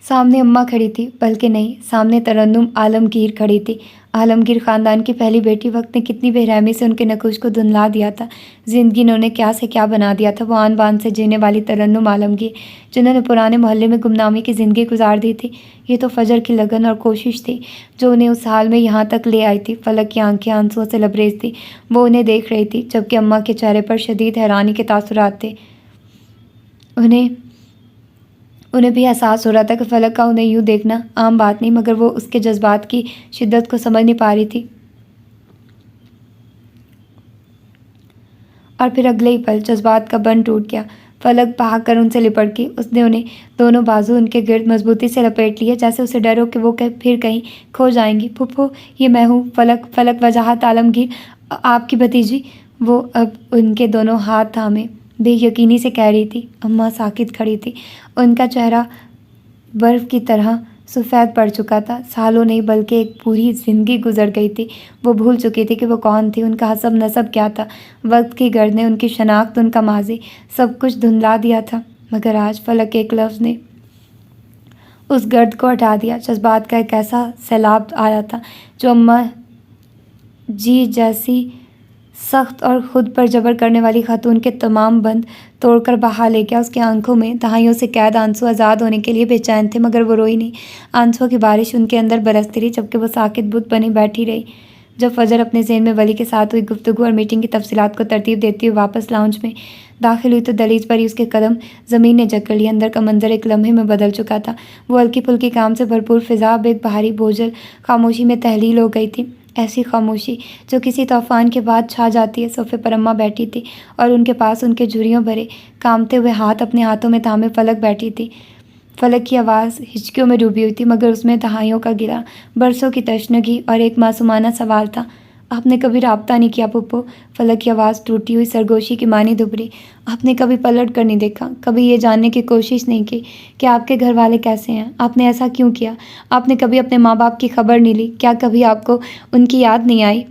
Speaker 1: सामने अम्मा खड़ी थी, बल्कि नहीं, सामने तरन्नुम आलमगीर खड़ी थी। आलमगीर ख़ानदान की पहली बेटी। वक्त ने कितनी बेरहमी से उनके नकुश को धुंधला दिया था। ज़िंदगी ने उन्हें क्या से क्या बना दिया था। वो आन बान से जीने वाली तरन्नुम आलमगीर, जिन्होंने पुराने मोहल्ले में गुमनामी की ज़िंदगी गुजार दी थी। ये तो फजर की लगन और कोशिश थी जो उन्हें उस हाल में यहाँ तक ले आई थी। फलक की आंखें आंसुओं से लबरेज थी। वो उन्हें देख रही थी, जबकि अम्मा के चेहरे पर शदीद हैरानी के तासुरात थे। उन्हें भी एहसास हो रहा था कि फलक का उन्हें यूँ देखना आम बात नहीं, मगर वो उसके जज्बात की शिद्दत को समझ नहीं पा रही थी। और फिर अगले ही पल जज्बात का बंध टूट गया। फलक भाग कर उनसे लिपट गई। उसने उन्हें दोनों बाजू उनके गिर्द मजबूती से लपेट लिए, जैसे उसे डर हो कि वो फिर कहीं खो जाएंगी। फुफ्फो, ये मैं हूँ, फलक। फलक वजाहत आलमगीर, आपकी भतीजी। वो अब उनके दोनों हाथ थामे बेयकीनी से कह रही थी। अम्मा साकित खड़ी थी। उनका चेहरा बर्फ़ की तरह सफ़ेद पड़ चुका था। सालों नहीं बल्कि एक पूरी ज़िंदगी गुजर गई थी। वो भूल चुकी थी कि वो कौन थी, उनका हसब नसब क्या था। वक्त की गर्द ने उनकी शनाख्त, उनका माजी, सब कुछ धुंधला दिया था। मगर आज फलक के एक लफ्ज़ ने उस गर्द को हटा दिया। जज्बात का एक ऐसा सैलाब आया था जो अम्मा जी जैसी सख्त और ख़ुद पर जबर करने वाली खातून के तमाम बंद तोड़कर बहा ले गया। उसकी आंखों में दहाइयों से कैद आंसू आज़ाद होने के लिए बेचैन थे, मगर वो रोई नहीं। आंसुओं की बारिश उनके अंदर बरसती रही, जबकि वो साकित बुत बनी बैठी रही। जब फजर अपने ज़हन में वली के साथ हुई गुफ्तगू और मीटिंग की तफसीलात को तरतीब देती हुई वापस लाउंज में दाखिल हुई, तो दहलीज पर ही उसके कदम ज़मीन ने जकड़ लिया। अंदर का मंजर एक लम्हे में बदल चुका था। वो हल्की फुल्की काम से भरपूर फ़िज़ा अब एक भारी बोझल खामोशी में तहलील हो गई थी। ऐसी खामोशी जो किसी तूफान के बाद छा जाती है। सोफे पर अम्मा बैठी थी और उनके पास उनके झुर्रियों भरे कामते हुए हाथ अपने हाथों में थामे फलक बैठी थी। फलक की आवाज़ हिचकियों में डूबी हुई थी, मगर उसमें दहाइयों का गिला, बरसों की तशनगी और एक मासूमाना सवाल था। आपने कभी राब्ता नहीं किया पुप्पो? फलक की आवाज़ टूटी हुई सरगोशी की मानी उभरी। आपने कभी पलट कर नहीं देखा, कभी ये जानने की कोशिश नहीं की कि आपके घर वाले कैसे हैं? आपने ऐसा क्यों किया? आपने कभी अपने माँ बाप की खबर नहीं ली? क्या कभी आपको उनकी याद नहीं आई?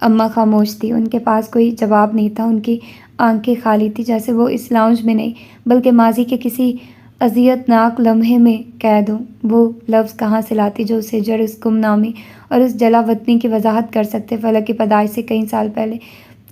Speaker 1: अम्मा खामोश थी। उनके पास कोई जवाब नहीं था। उनकी आंखें खाली थी, जैसे वो इस लाउंज में नहीं बल्कि माजी के किसी अज़ियतनाक लम्हे में कैद हो। वो लफ्ज़ कहाँ से लाती जो उस हिजर, उस गुमनामी और उस जला वतनी की वजाहत कर सकते। फलक की पैदाइश से कई साल पहले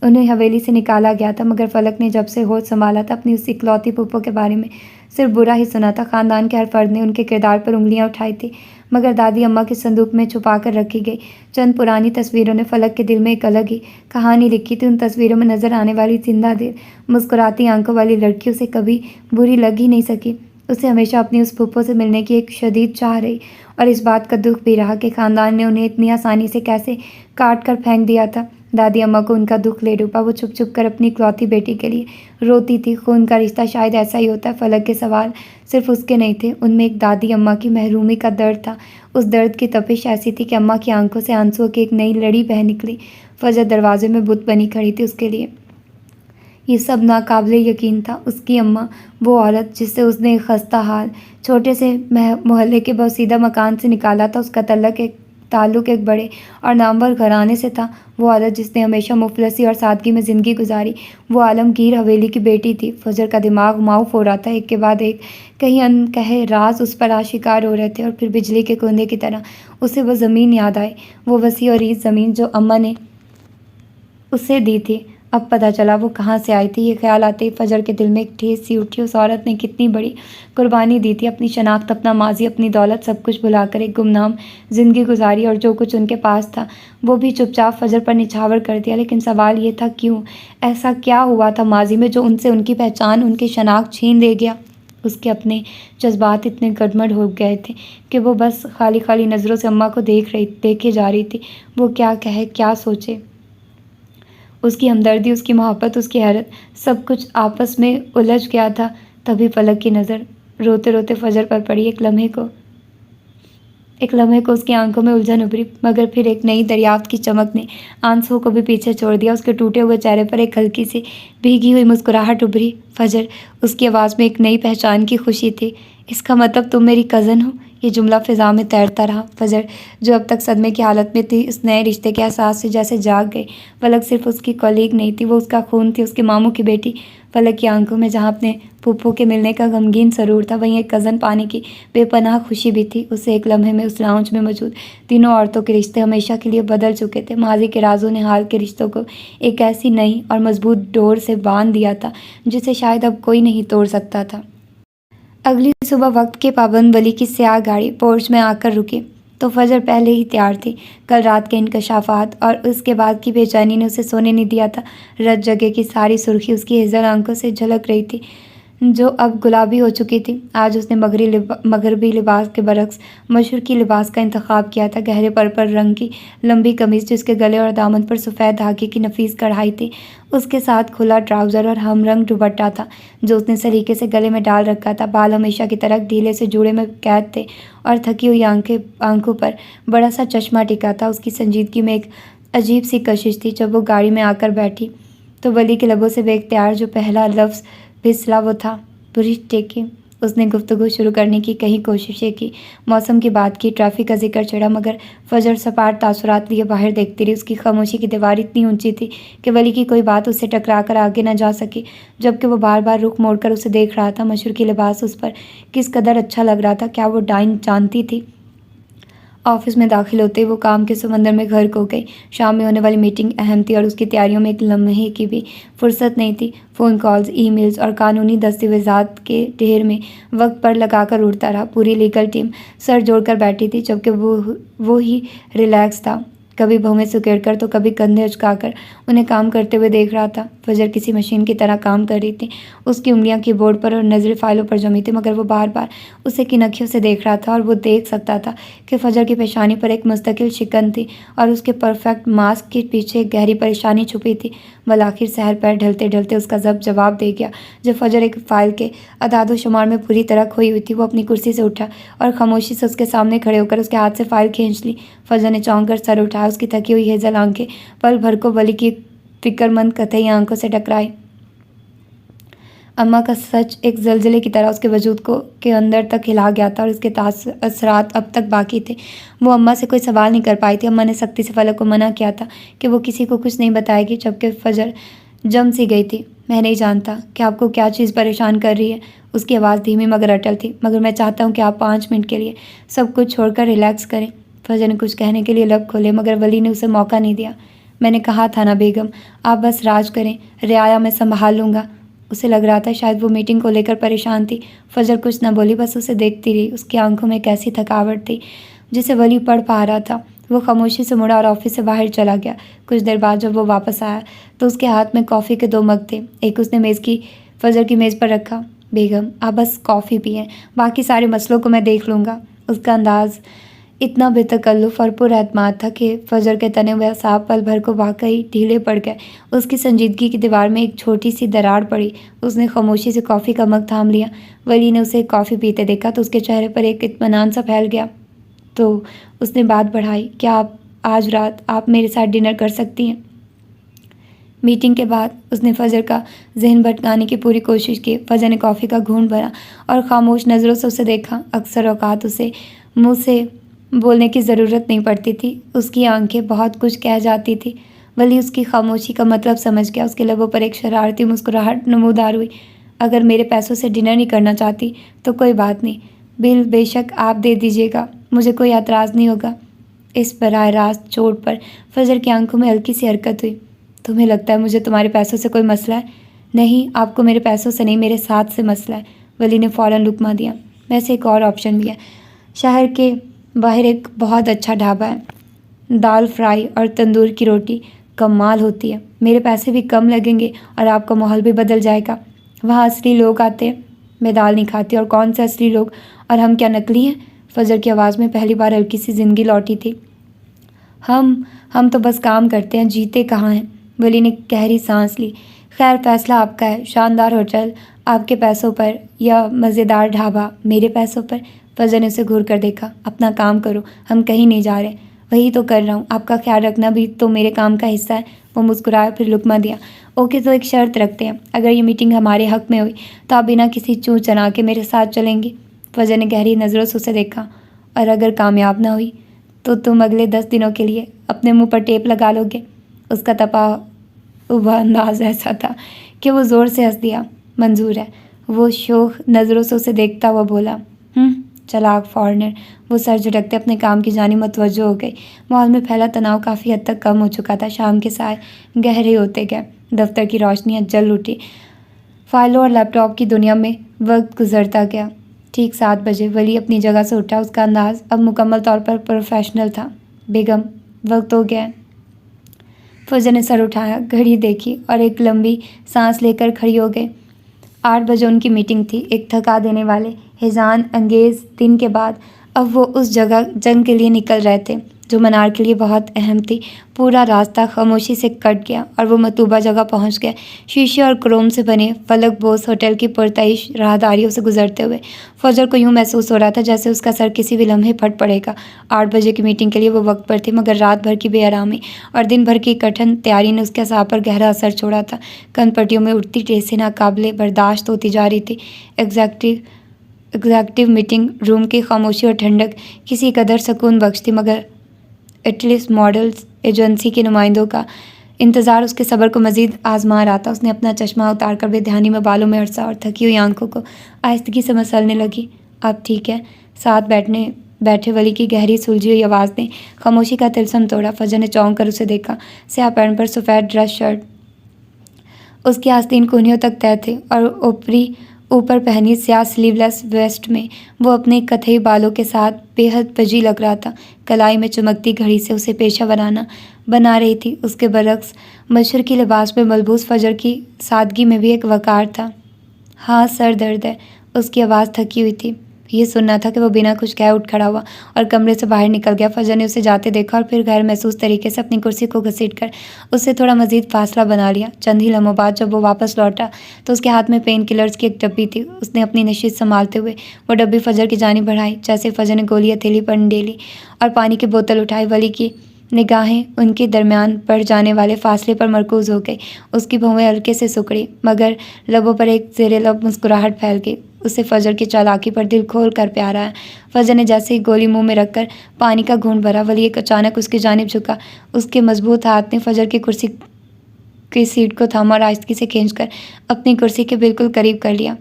Speaker 1: उन्हें हवेली से निकाला गया था, मगर फलक ने जब से होश संभाला था अपनी उस इकलौती पुप्पो के बारे में सिर्फ बुरा ही सुना था। ख़ानदान के हर फर्द ने उनके किरदार पर उंगलियां उठाई थी, मगर दादी अम्मा के संदूक में छुपा कर रखी गई चंद पुरानी तस्वीरों ने फलक के दिल में एक अलग ही कहानी लिखी थी। उन तस्वीरों में नज़र आने वाली जिंदा दिल मुस्कुराती आंखों वाली लड़की उसे कभी बुरी लग ही नहीं सकी। उसे हमेशा अपनी उस फूफो से मिलने की एक शदीद चाह रही, और इस बात का दुख भी रहा कि ख़ानदान ने उन्हें इतनी आसानी से कैसे काट कर फेंक दिया था। दादी अम्मा को उनका दुख ले डूबा। वो छुप छुप कर अपनी इकलौती बेटी के लिए रोती थी। खून का रिश्ता शायद ऐसा ही होता है। फलक के सवाल सिर्फ उसके नहीं थे, उनमें एक दादी अम्मा की महरूमी का दर्द था। उस दर्द की तपिश ऐसी थी कि अम्मा की आंखों से आंसुओं की एक नई लड़ी बह निकली। फजर दरवाजे में बुत बनी खड़ी थी उसके लिए। ये सब नाकाबिले यकीन था। उसकी अम्मा, वो औरत जिससे उसने एक खस्ता हाल छोटे से मोहल्ले के बसीदा मकान से निकाला था, उसका ताल्लुक़ एक बड़े और नामवर घराने से था। वो औरत जिसने हमेशा मुफलसी और सादगी में ज़िंदगी गुजारी, वो आलमगीर हवेली की बेटी थी। फजर का दिमाग माऊफ हो रहा था। एक के बाद एक कहीं अनकहे राज उस पर आशिकार हो रहे थे, और फिर बिजली के कोंदे की तरह उसे वो ज़मीन याद आई, वो वसी और रीज़ ज़मीन जो अम्मा ने उसे दी थी। अब पता चला वो कहाँ से आई थी। ये ख्याल आते ही फजर के दिल में एक ठेस सी उठी। उस औरत ने कितनी बड़ी कुर्बानी दी थी, अपनी शनाख्त, अपना माजी, अपनी दौलत, सब कुछ भुलाकर एक गुमनाम ज़िंदगी गुजारी, और जो कुछ उनके पास था वो भी चुपचाप फजर पर निछावर कर दिया। लेकिन सवाल ये था, क्यों? ऐसा क्या हुआ था माजी में जो उनसे उनकी पहचान, उनकी शनाख्त छीन ले गया? उसके अपने जज्बात इतने गड़बड़ हो गए थे कि वो बस खाली खाली नज़रों से अम्मा को देखे जा रही थी। वो क्या कहे, क्या सोचे? उसकी हमदर्दी, उसकी मोहब्बत, उसकी हैरत, सब कुछ आपस में उलझ गया था। तभी फलक की नज़र रोते रोते फजर पर पड़ी। एक लम्हे को उसकी आंखों में उलझन उभरी, मगर फिर एक नई दरियाफ्त की चमक ने आंसुओं को भी पीछे छोड़ दिया। उसके टूटे हुए चेहरे पर एक हल्की सी भीगी हुई मुस्कुराहट उभरी। फजर, उसकी आवाज़ में एक नई पहचान की खुशी थी। इसका मतलब तुम मेरी कज़न हो? ये जुमला फ़िज़ा में तैरता रहा। फजर, जो अब तक सदमे की हालत में थी, इस नए रिश्ते के एहसास से जैसे जाग गई। फलक सिर्फ उसकी कॉलीग नहीं थी, वो उसका खून थी, उसके मामू की बेटी। पलक की आंखों में जहाँ अपने फूफो के मिलने का गमगीन सरूर था, वहीं एक कज़न पाने की बेपनाह खुशी भी थी। उसे एक लम्हे में उस लाउंज में मौजूद तीनों औरतों के रिश्ते हमेशा के लिए बदल चुके थे। माजी के राजों ने हाल के रिश्तों को एक ऐसी नई और मजबूत डोर से बांध दिया था जिसे शायद अब कोई नहीं तोड़ सकता था। अगली सुबह वक्त के पाबंद वली की स्याह गाड़ी पोर्च में आकर रुकी तो फजर पहले ही तैयार थी। कल रात के इंकशाफात और उसके बाद की बेचैनी ने उसे सोने नहीं दिया था। रत जगह की सारी सुर्खी उसकी हेजल आंखों से झलक रही थी, जो अब गुलाबी हो चुकी थी। आज उसने मगरबी लिबास के बरक्स मशरकी लिबास का इंतखाब किया था। गहरे पर्पल रंग की लंबी कमीज जिसके गले और दामन पर सफ़ेद धागे की नफीस कढ़ाई थी, उसके साथ खुला ट्राउज़र और हमरंग दुपट्टा था जो उसने सलीके से गले में डाल रखा था। बाल हमेशा की तरह ढीले से जूड़े में कैद थे और थकी हुई आंखों पर बड़ा सा चश्मा टिका था। उसकी संजीदगी में एक अजीब सी कशिश थी। जब वो गाड़ी में आकर बैठी तो वली के लबों से बेख्तियार जो पहला लफ्ज़ फिसला वो था ब्रीथ टेकिंग। उसने गुफ्तगू शुरू करने की कई कोशिशें की, मौसम की बात की, ट्रैफिक का जिक्र छेड़ा, मगर फजर सपाट तासुरात लिए बाहर देखती रही। उसकी खामोशी की दीवार इतनी ऊंची थी कि वली की कोई बात उससे टकरा कर आगे न जा सकी, जबकि वो बार बार रुख मोड़कर उसे देख रहा था। मशहूर की लिबास उस पर किस कदर अच्छा लग रहा था, क्या वो डाइन जानती थी। ऑफिस में दाखिल होते वो काम के समंदर में गर्क हो गई। शाम में होने वाली मीटिंग अहम थी और उसकी तैयारियों में एक लम्हे की भी फुर्सत नहीं थी। फ़ोन कॉल्स, ईमेल्स और कानूनी दस्तावेज़ात के ढेर में वक्त पर लगाकर उड़ता रहा। पूरी लीगल टीम सर जोड़कर बैठी थी, जबकि वो ही रिलैक्स था। कभी भौं में सुकेड़कर तो कभी कंधे उचकाकर उन्हें काम करते हुए देख रहा था। फजर किसी मशीन की तरह काम कर रही थी। उसकी उंगलियां कीबोर्ड पर और नज़रें फाइलों पर जमी थी, मगर वो बार बार उसे किनखियों से देख रहा था और वो देख सकता था कि फजर की पेशानी पर एक मुस्तकिल शिकन थी और उसके परफेक्ट मास्क के पीछे एक गहरी परेशानी छुपी थी। बल आखिर सहर पैर ढलते ढलते उसका जवाब दे गया। जब फजर एक फ़ाइल के अदादो शुमार में पूरी तरह खोई हुई थी, वो अपनी कुर्सी से उठा और खामोशी से उसके सामने खड़े होकर उसके हाथ से फ़ाइल खींच ली। फजर ने चौंक कर सर उठाया। उसकी थकी हुई हेजल आंखें पल भर को वली की फिक्रमंद कथई आंखों से टकराई। अम्मा का सच एक जलजले की तरह उसके वजूद को के अंदर तक हिला गया था और उसके असरात अब तक बाकी थे। वो अम्मा से कोई सवाल नहीं कर पाई थी। अम्मा ने सख्ती से फलक को मना किया था कि वो किसी को कुछ नहीं बताएगी, जबकि फजर जम सी गई थी। मैं नहीं जानता कि आपको क्या चीज़ परेशान कर रही है। उसकी आवाज़ धीमी मगर अटल थी। मगर मैं चाहता हूँ कि आप 5 मिनट के लिए सब कुछ छोड़कर रिलैक्स करें। फजर ने कुछ कहने के लिए लब खोले, मगर वली ने उसे मौका नहीं दिया। मैंने कहा था ना बेगम, आप बस राज करें, रियाया मैं संभाल लूँगा। उसे लग रहा था शायद वो मीटिंग को लेकर परेशान थी। फजर कुछ न बोली, बस उसे देखती रही। उसकी आंखों में एक ऐसी थकावट थी जिसे वली पढ़ पा रहा था। वो खामोशी से मुड़ा और ऑफिस से बाहर चला गया। कुछ देर बाद जब वो वापस आया तो उसके हाथ में कॉफ़ी के 2 मग थे। एक उसने फजर की मेज़ पर रखा। बेगम, आप बस कॉफ़ी पिएं, बाकी सारे मसलों को मैं देख लूँगा। उसका अंदाज़ इतना बेतकल्लुफ़ और पुरएतमाद था कि फजर के तने हुए असाब पल भर को वाकई ढीले पड़ गए। उसकी संजीदगी की दीवार में एक छोटी सी दरार पड़ी। उसने खामोशी से कॉफ़ी का मग थाम लिया। वली ने उसे कॉफ़ी पीते देखा तो उसके चेहरे पर एक इत्मीनान सा फैल गया। तो उसने बात बढ़ाई, क्या आप आज रात आप मेरे साथ डिनर कर सकती हैं? मीटिंग के बाद उसने फजर का जहन भटकाने की पूरी कोशिश की। फजर ने कॉफ़ी का घूंट भरा और खामोश नज़रों से उसे देखा। अक्सर औकात उसे मुँह से बोलने की ज़रूरत नहीं पड़ती थी, उसकी आंखें बहुत कुछ कह जाती थी। वली उसकी खामोशी का मतलब समझ गया। उसके लबों पर एक शरारती मुस्कुराहट नमूदार हुई। अगर मेरे पैसों से डिनर नहीं करना चाहती तो कोई बात नहीं, बिल बेशक आप दे दीजिएगा, मुझे कोई एतराज़ नहीं होगा। इस बराह रास्त चोट पर फजर की आंखों में हल्की सी हरकत हुई। तुम्हें लगता है मुझे तुम्हारे पैसों से कोई मसला है? नहीं, आपको मेरे पैसों से नहीं, मेरे साथ से मसला है। वली ने फ़ौरन लुकमा दिया। वैसे एक और ऑप्शन भी है। शहर के बाहर एक बहुत अच्छा ढाबा है, दाल फ्राई और तंदूर की रोटी कमाल होती है। मेरे पैसे भी कम लगेंगे और आपका माहौल भी बदल जाएगा। वहाँ असली लोग आते हैं। मैं दाल नहीं खाती, और कौन से असली लोग, और हम क्या नकली हैं? फजर की आवाज़ में पहली बार हल्की सी जिंदगी लौटी थी। हम तो बस काम करते हैं, जीते कहाँ हैं? वली ने गहरी सांस ली। खैर, फैसला आपका है। शानदार होटल आपके पैसों पर या मज़ेदार ढाबा मेरे पैसों पर? फजर ने उसे घूर कर देखा। अपना काम करो, हम कहीं नहीं जा रहे। वही तो कर रहा हूँ, आपका ख्याल रखना भी तो मेरे काम का हिस्सा है। वो मुस्कुराया, फिर लुकमा दिया। ओके, तो एक शर्त रखते हैं, अगर ये मीटिंग हमारे हक़ में हुई तो आप बिना किसी चूँ चना के मेरे साथ चलेंगी? फजर ने गहरी नज़रों से उसे देखा। और अगर कामयाब ना हुई तो तुम अगले 10 दिनों के लिए अपने मुँह पर टेप लगा लोगे? उसका तपा हुआ अंदाज ऐसा था कि वो ज़ोर से हंस दिया। मंजूर है, वो शोख नज़रों से उसे देखता हुआ बोला। चालाक फॉरेनर। वो सर झटकते अपने काम की जानिब मुतवज्जो हो गई। माहौल में फैला तनाव काफ़ी हद तक कम हो चुका था। शाम के साए गहरे होते गए, दफ्तर की रोशनियाँ जल उठी, फाइलों और लैपटॉप की दुनिया में वक्त गुजरता गया। ठीक 7 बजे वली अपनी जगह से उठा। उसका अंदाज अब मुकम्मल तौर पर प्रोफेशनल था। बेगम, वक्त हो गया है। फजर ने सर उठाया, घड़ी देखी और एक लंबी सांस लेकर खड़ी हो गई। 8 बजे उनकी मीटिंग थी। एक थका देने वाले हिजान अंगेज दिन के बाद अब वो उस जगह जंग के लिए निकल रहे थे जो मनार के लिए बहुत अहम थी। पूरा रास्ता खामोशी से कट गया और वो मतलूबा जगह पहुंच गए। शीशे और क्रोम से बने फलक बोस होटल की पुरताइश राहदारियों से गुजरते हुए फजर को यूं महसूस हो रहा था जैसे उसका सर किसी भी लम्हे फट पड़ेगा। 8 बजे की मीटिंग के लिए वो वक्त पर थी, मगर रात भर की बेआरामी और दिन भर की कठिन तैयारी ने उसके असाब पर गहरा असर छोड़ा था। कनपट्टियों में उठती टेसें नाकाबिले बर्दाश्त होती जा रही थी। एग्जैक्टिव मीटिंग रूम की खामोशी और ठंडक किसी कदर सुकून बख्श थी, मगर एटलिस्ट मॉडल्स एजेंसी के नुमाइंदों का इंतज़ार उसके सब्र को मज़ीद आजमा रहा था। उसने अपना चश्मा उतार कर बेध्यानी में बालों में अरसा और थकी हुई आंखों को आहिस्तगी से मसलने लगी। आप ठीक है? साथ बैठे वली की गहरी सुलझी हुई आवाज़ ने खामोशी का तिलस्म तोड़ा। फजर ने चौंक कर उसे देखा। स्याह पैंट पर सफ़ेद ड्रेस शर्ट उसके आस्तीन कोहनियों तक तय थे और ऊपर पहनी स्याह स्लीवलेस वेस्ट में वो अपने कथई बालों के साथ बेहद बजी लग रहा था। कलाई में चमकती घड़ी से उसे पेशा बना रही थी। उसके बरक्स मशहूर की लिबास में मलबूस फजर की सादगी में भी एक वकार था। हाँ, सर दर्द है। उसकी आवाज़ थकी हुई थी। ये सुनना था कि वो बिना कुछ कहे उठ खड़ा हुआ और कमरे से बाहर निकल गया। फजर ने उसे जाते देखा और फिर गैर महसूस तरीके से अपनी कुर्सी को घसीटकर उससे थोड़ा मजीद फासला बना लिया। चंद ही लम्हों बाद जब वो वापस लौटा तो उसके हाथ में पेन किलर्स की एक डब्बी थी। उसने अपनी नशीद संभालते हुए वो डब्बी फजर की जानिब बढ़ाई। जैसे फजर ने गोली हथेली पर ढेली और पानी की बोतल उठाई, वली की निगाहें उनके दरमियान बढ़ जाने वाले फासले पर मरकूज हो गई। उसकी भौहें हल्के से सिकुड़ी, मगर लबों पर एक ज़ेरे लब मुस्कुराहट फैल गई। उसे फजर की चालाकी पर दिल खोल कर प्यारा है। फजर ने जैसे ही गोली मुंह में रखकर पानी का घूंट भरा, वली एक अचानक उसकी जानिब झुका। उसके मजबूत हाथ ने फजर की कुर्सी की सीट को थामा और आहिस्तगी से खींचकर अपनी कुर्सी के बिल्कुल करीब कर लिया।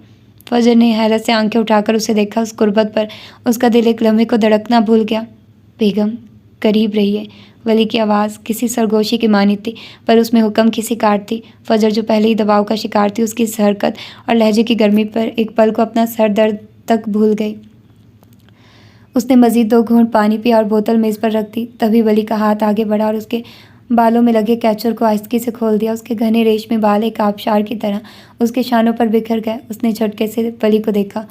Speaker 1: फजर ने हैरत से आंखें उठाकर उसे देखा। उस गुर्बत पर उसका दिल एक लम्हे को धड़कना भूल गया। बेगम, करीब रहिए। वली की आवाज़ किसी सरगोशी की मानी थी, पर उसमें हुक्म की सी काट थी। फजर जो पहले ही दबाव का शिकार थी, उसकी इस हरकत और लहजे की गर्मी पर एक पल को अपना सर दर्द तक भूल गई। उसने मज़ीद 2 घूंट पानी पिया और बोतल मेज़ पर रख दी। तभी वली का हाथ आगे बढ़ा और उसके बालों में लगे कैचर को आहिस्तगी से खोल दिया। उसके घने रेशमी बाल एक आबशार की तरह उसके शानों पर बिखर गए। उसने झटके से वली को देखा।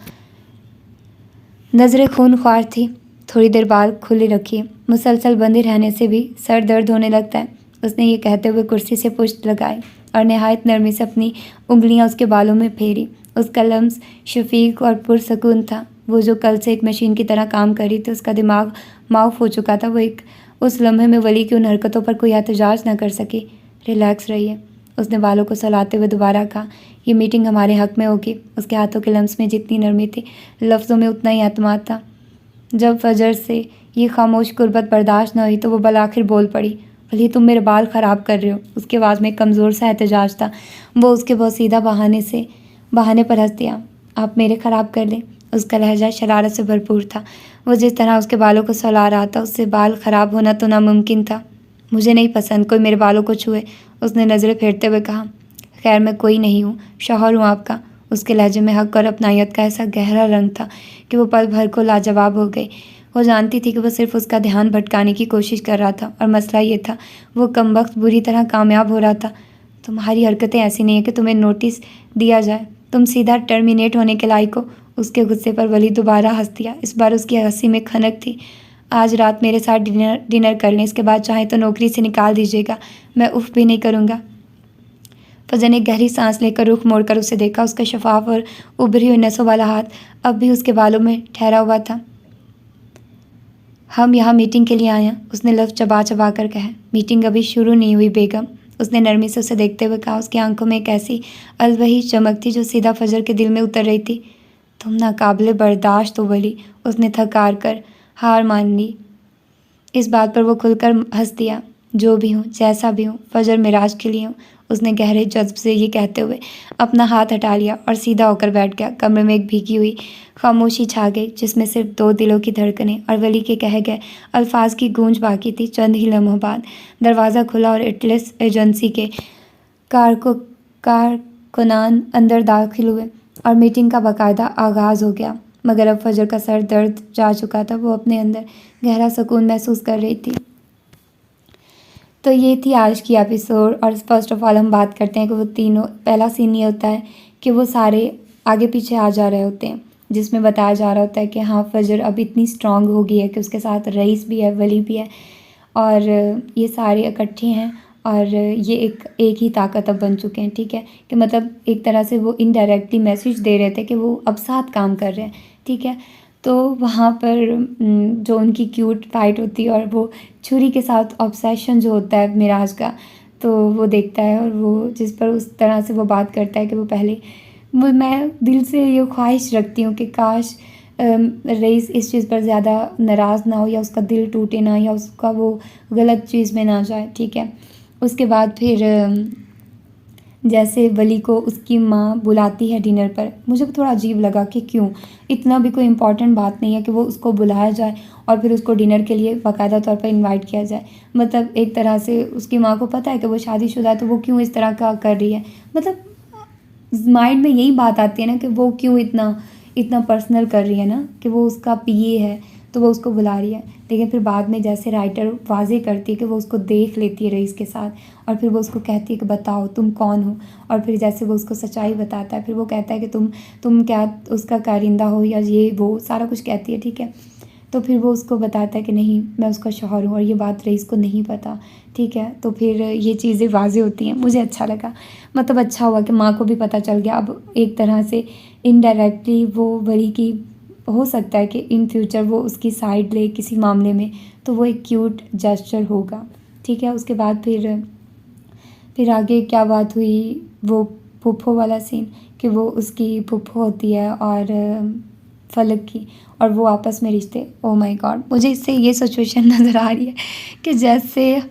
Speaker 1: नज़रें खूनख्वार थी। थोड़ी देर बाल खुले रखिए, मुसलसल बंधे रहने से भी सर दर्द होने लगता है। उसने ये कहते हुए कुर्सी से पुश्त लगाई और नहायत नरमी से अपनी उंगलियां उसके बालों में फेरी। उसका लम्स शफीक और पुरसकून था। वो जो कल से एक मशीन की तरह काम कर रही थी, उसका दिमाग माउफ हो चुका था। वो उस लम्हे में वली की उन हरकतों पर कोई एहतजाज न कर सकी। रिलैक्स रहिए, उसने बालों को सहलाते हुए दोबारा कहा। ये मीटिंग हमारे हक में होगी। उसके हाथों के लम्स में जितनी नरमी थी, लफ्ज़ों में उतना ही एतमाद था। जब फजर से ये खामोश गुर्बत बर्दाश्त न हुई तो वो बलाखिर बोल पड़ी। भले तुम मेरे बाल ख़राब कर रहे हो। उसकी आवाज़ में कमज़ोर सा एहतजाज था। वो उसके बहुत सीधा बहाने पर हंस दिया। आप मेरे ख़राब कर लें। उसका लहजा शरारत से भरपूर था। वो जिस तरह उसके बालों को सहला रहा था, उससे बाल ख़राब होना तो नामुमकिन था। मुझे नहीं पसंद कोई मेरे बालों को छुए, उसने नज़रें फेरते हुए कहा। खैर, मैं कोई नहीं हूँ, शौहर हूँ आपका। उसके लहजे में हक और अपनायत का ऐसा गहरा रंग था कि वो पल भर को लाजवाब हो गई। वो जानती थी कि वो सिर्फ उसका ध्यान भटकाने की कोशिश कर रहा था और मसला ये था, वो कमबख्त बुरी तरह कामयाब हो रहा था। तुम्हारी हरकतें ऐसी नहीं है कि तुम्हें नोटिस दिया जाए। तुम सीधा टर्मिनेट होने के लायक हो। उसके गुस्से पर वली दोबारा हंस दिया। इस बार उसकी हंसी में खनक थी। आज रात मेरे साथ डिनर कर लें, इसके बाद चाहे तो नौकरी से निकाल दीजिएगा। मैं उफ भी नहीं करूँगा। फजर ने गहरी सांस लेकर रुख मोड़कर उसे देखा। उसका शफाफ और उभरी हुई नसों वाला हाथ अब भी उसके बालों में ठहरा हुआ था। हम यहाँ मीटिंग के लिए आए हैं, उसने लफ्ज़ चबा चबा कर कहा। मीटिंग अभी शुरू नहीं हुई बेगम, उसने नरमी से उसे देखते हुए कहा। उसकी आंखों में एक ऐसी अलवही चमक थी जो सीधा फजर के दिल में उतर रही थी। तुम नाकाबिले बर्दाश्त हो वली, उसने थकार कर हार मान ली। इस बात पर वो खुलकर हंस दिया। जो भी हूँ, जैसा भी हूँ, फजर मिराज के लिए हूँ। उसने गहरे जज्ब से ये कहते हुए अपना हाथ हटा लिया और सीधा होकर बैठ गया। कमरे में एक भीगी हुई खामोशी छा गई, जिसमें सिर्फ 2 दिलों की धड़कनें और वली के कहे गए अल्फाज की गूंज बाकी थी। चंद ही लम्हों बाद दरवाज़ा खुला और एटलस एजेंसी के कारकुनान अंदर दाखिल हुए और मीटिंग का बाकायदा आगाज़ हो गया। मगर अब फजर का सर दर्द जा चुका था। वो अपने अंदर गहरा सुकून महसूस कर रही थी। तो ये थी आज की एपिसोड। और फर्स्ट ऑफ ऑल हम बात करते हैं कि वो तीनों, पहला सीन ये होता है कि वो सारे आगे पीछे आ जा रहे होते हैं, जिसमें बताया जा रहा होता है कि हाँ, फजर अब इतनी स्ट्रांग हो गई है कि उसके साथ रईस भी है, वली भी है, और ये सारे इकट्ठे हैं और ये एक ही ताकत अब बन चुके हैं। ठीक है, कि मतलब एक तरह से वो इनडायरेक्टली मैसेज दे रहे थे कि वो अब साथ काम कर रहे हैं। ठीक है, तो वहाँ पर जो उनकी क्यूट फाइट होती है और वो छुरी के साथ ऑब्सेशन जो होता है मिराज का, तो वो देखता है और वो जिस पर उस तरह से वो बात करता है कि वो पहले मैं दिल से ये ख्वाहिश रखती हूँ कि काश रईस इस चीज़ पर ज़्यादा नाराज़ ना हो, या उसका दिल टूटे ना, या उसका वो गलत चीज़ में ना जाए। ठीक है, उसके बाद फिर जैसे वली को उसकी माँ बुलाती है डिनर पर, मुझे थोड़ा अजीब लगा कि क्यों, इतना भी कोई इम्पॉर्टेंट बात नहीं है कि वो उसको बुलाया जाए और फिर उसको डिनर के लिए बाकायदा तौर पर इनवाइट किया जाए। मतलब एक तरह से उसकी माँ को पता है कि वो शादीशुदा है, तो वो क्यों इस तरह का कर रही है। मतलब माइंड में यही बात आती है ना कि वो क्यों इतना पर्सनल कर रही है ना, कि वो उसका पीए है तो वो उसको बुला रही है। लेकिन फिर बाद में जैसे राइटर वाज़े करती है कि वो उसको देख लेती है रईस के साथ, और फिर वो उसको कहती है कि बताओ तुम कौन हो, और फिर जैसे वो उसको सच्चाई बताता है, फिर वो कहता है कि तुम क्या उसका कारिंदा हो या ये वो सारा कुछ कहती है। ठीक है, तो फिर वो उसको बताता है कि नहीं, मैं उसका शौहर हूँ, और ये बात रईस को नहीं पता। ठीक है, तो फिर ये चीज़ें वाज़े होती हैं। मुझे अच्छा लगा, मतलब अच्छा हुआ कि माँ को भी पता चल गया। अब एक तरह से इनडायरेक्टली वो वली की, हो सकता है कि इन फ्यूचर वो उसकी साइड ले किसी मामले में, तो वो एक क्यूट जेस्चर होगा। ठीक है, उसके बाद फिर आगे क्या बात हुई, वो फूफो वाला सीन, कि वो उसकी फूफो होती है और फलक की, और वो आपस में रिश्ते, ओ माय गॉड, मुझे इससे ये सिचुएशन नज़र आ रही है कि जैसे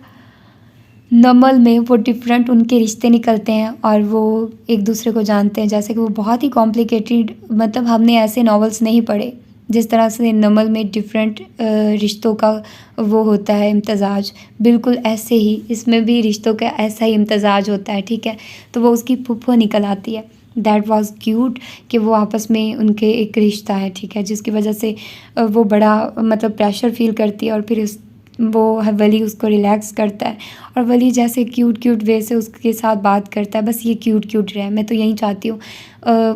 Speaker 1: नमल में वो डिफरेंट उनके रिश्ते निकलते हैं और वो एक दूसरे को जानते हैं, जैसे कि वो बहुत ही कॉम्प्लिकेटेड, मतलब हमने ऐसे नॉवेल्स नहीं पढ़े जिस तरह से नमल में डिफरेंट रिश्तों का वो होता है इम्तजाज, बिल्कुल ऐसे ही इसमें भी रिश्तों का ऐसा ही इम्तजाज होता है। ठीक है, तो वो उसकी फूफो निकल आती है। दैट वाज क्यूट कि वो आपस में उनके एक रिश्ता है। ठीक है, जिसकी वजह से वो बड़ा मतलब प्रेशर फील करती है, और फिर वो वली उसको रिलैक्स करता है, और वली जैसे क्यूट वे से उसके साथ बात करता है, बस ये क्यूट रहे। मैं तो यही चाहती हूँ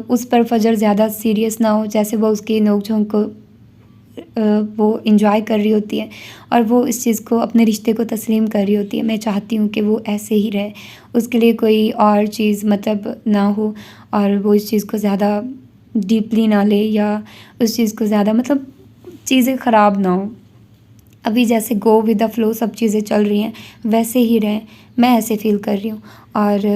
Speaker 1: उस पर फजर ज़्यादा सीरियस ना हो, जैसे वो उसकी नोक झोंक को वो इंजॉय कर रही होती है और वो इस चीज़ को, अपने रिश्ते को तस्लीम कर रही होती है। मैं चाहती हूँ कि वो ऐसे ही रहे, उसके लिए कोई और चीज़ मतलब ना हो, और वो इस चीज़ को ज़्यादा डीपली ना ले, या उस चीज़ को ज़्यादा मतलब चीज़ें ख़राब ना हो। अभी जैसे गो विद द फ्लो सब चीज़ें चल रही हैं, वैसे ही रहें, मैं ऐसे फ़ील कर रही हूँ। और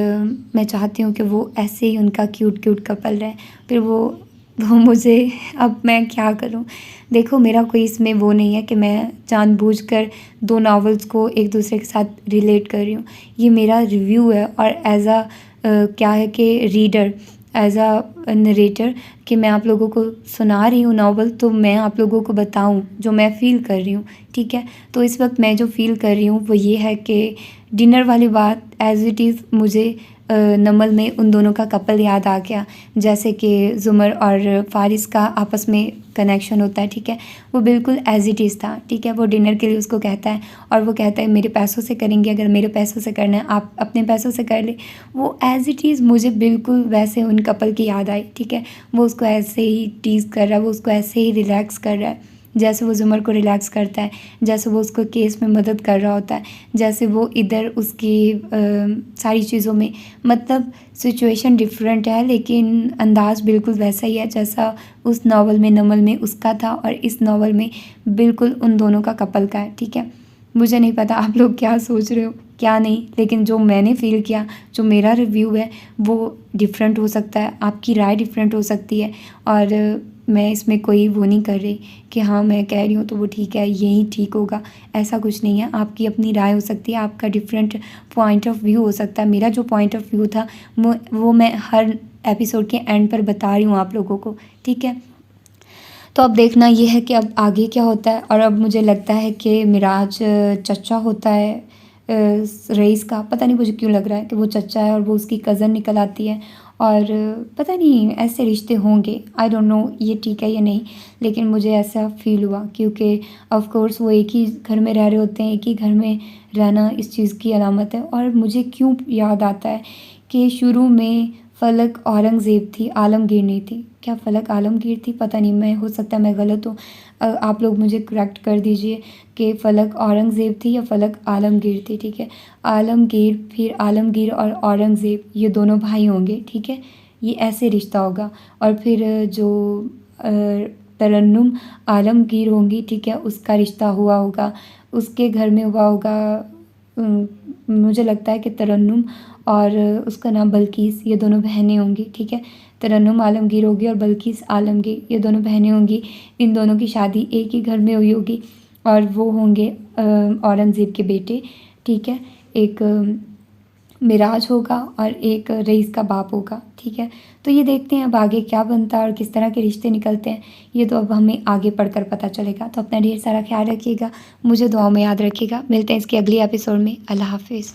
Speaker 1: मैं चाहती हूँ कि वो ऐसे ही उनका क्यूट कपल रहे। फिर वो मुझे, अब मैं क्या करूँ। देखो, मेरा कोई इसमें वो नहीं है कि मैं जानबूझकर 2 नॉवेल्स को एक दूसरे के साथ रिलेट कर रही हूँ। ये मेरा रिव्यू है, और एज अ क्या है कि रीडर, एज अ नरेटर, कि मैं आप लोगों को सुना रही हूँ नावल, तो मैं आप लोगों को बताऊँ जो मैं फ़ील कर रही हूँ। ठीक है, तो इस वक्त मैं जो फ़ील कर रही हूँ वो ये है कि डिनर वाली बात एज़ इट इज़ मुझे नमल में उन दोनों का कपल याद आ गया, जैसे कि ज़ुमर और फ़ारिस का आपस में कनेक्शन होता है। ठीक है, वो बिल्कुल एज़ इट इज़ था। ठीक है, वो डिनर के लिए उसको कहता है, और वो कहता है मेरे पैसों से करेंगे, अगर मेरे पैसों से करना है आप अपने पैसों से कर ले। वो एज़ इट इज़ मुझे बिल्कुल वैसे उन कपल की याद आई। ठीक है, वो उसको ऐसे ही टीज़ कर रहा है, वो उसको ऐसे ही रिलैक्स कर रहा है, जैसे वो ज़ुमर को रिलैक्स करता है, जैसे वो उसको केस में मदद कर रहा होता है, जैसे वो इधर उसकी सारी चीज़ों में, मतलब सिचुएशन डिफरेंट है लेकिन अंदाज बिल्कुल वैसा ही है जैसा उस नावल में नमल में उसका था, और इस नावल में बिल्कुल उन दोनों का कपल का है। ठीक है, मुझे नहीं पता आप लोग क्या सोच रहे हो। क्या नहीं, लेकिन जो मैंने फ़ील किया, जो मेरा रिव्यू है वो डिफरेंट हो सकता है, आपकी राय डिफरेंट हो सकती है। और मैं इसमें कोई वो नहीं कर रही कि हाँ मैं कह रही हूँ तो वो ठीक है, यही ठीक होगा, ऐसा कुछ नहीं है। आपकी अपनी राय हो सकती है, आपका डिफरेंट पॉइंट ऑफ व्यू हो सकता है। मेरा जो पॉइंट ऑफ व्यू था वो मैं हर एपिसोड के एंड पर बता रही हूँ आप लोगों को, ठीक है। तो अब देखना ये है कि अब आगे क्या होता है। और अब मुझे लगता है कि मिराज चचा होता है रईस का, पता नहीं मुझे क्यों लग रहा है कि वो चचा है और वो उसकी कज़न निकल आती है। और पता नहीं ऐसे रिश्ते होंगे, आई डोंट नो ये ठीक है या नहीं, लेकिन मुझे ऐसा फील हुआ क्योंकि ऑफ कोर्स वो एक ही घर में रह रहे होते हैं, एक ही घर में रहना इस चीज़ की अलामत है। और मुझे क्यों याद आता है कि शुरू में फ़लक औरंगज़ेब थी, आलमगीर नहीं थी। क्या फ़लक आलमगीर थी? पता नहीं, मैं हो सकता है मैं गलत हूँ, आप लोग मुझे करेक्ट कर दीजिए कि फ़लक औरंगज़ेब थी या फ़लक आलमगीर थी, ठीक है। आलमगीर, फिर आलमगीर और औरंगज़ेब ये दोनों भाई होंगे, ठीक है। ये ऐसे रिश्ता होगा। और फिर जो तरन्नुम आलमगीर होंगी, ठीक है, उसका रिश्ता हुआ होगा, उसके घर में हुआ होगा। मुझे लगता है कि तरन्नुम और उसका नाम बल्कीस, ये दोनों बहनें होंगी, ठीक है। तरन्नुम आलमगीर होगी और बल्कीस आलमगीर, ये दोनों बहनें होंगी। इन दोनों की शादी एक ही घर में हुई होगी और वो होंगे औरंगज़ेब के बेटे, ठीक है। एक मिराज होगा और एक रईस का बाप होगा, ठीक है। तो ये देखते हैं अब आगे क्या बनता है और किस तरह के रिश्ते निकलते हैं, ये तो अब हमें आगे पढ़कर पता चलेगा। तो अपना ढेर सारा ख्याल रखिएगा, मुझे दुआओं में याद रखिएगा। मिलते हैं इसके अगली एपिसोड में। अल्लाह हाफिज़।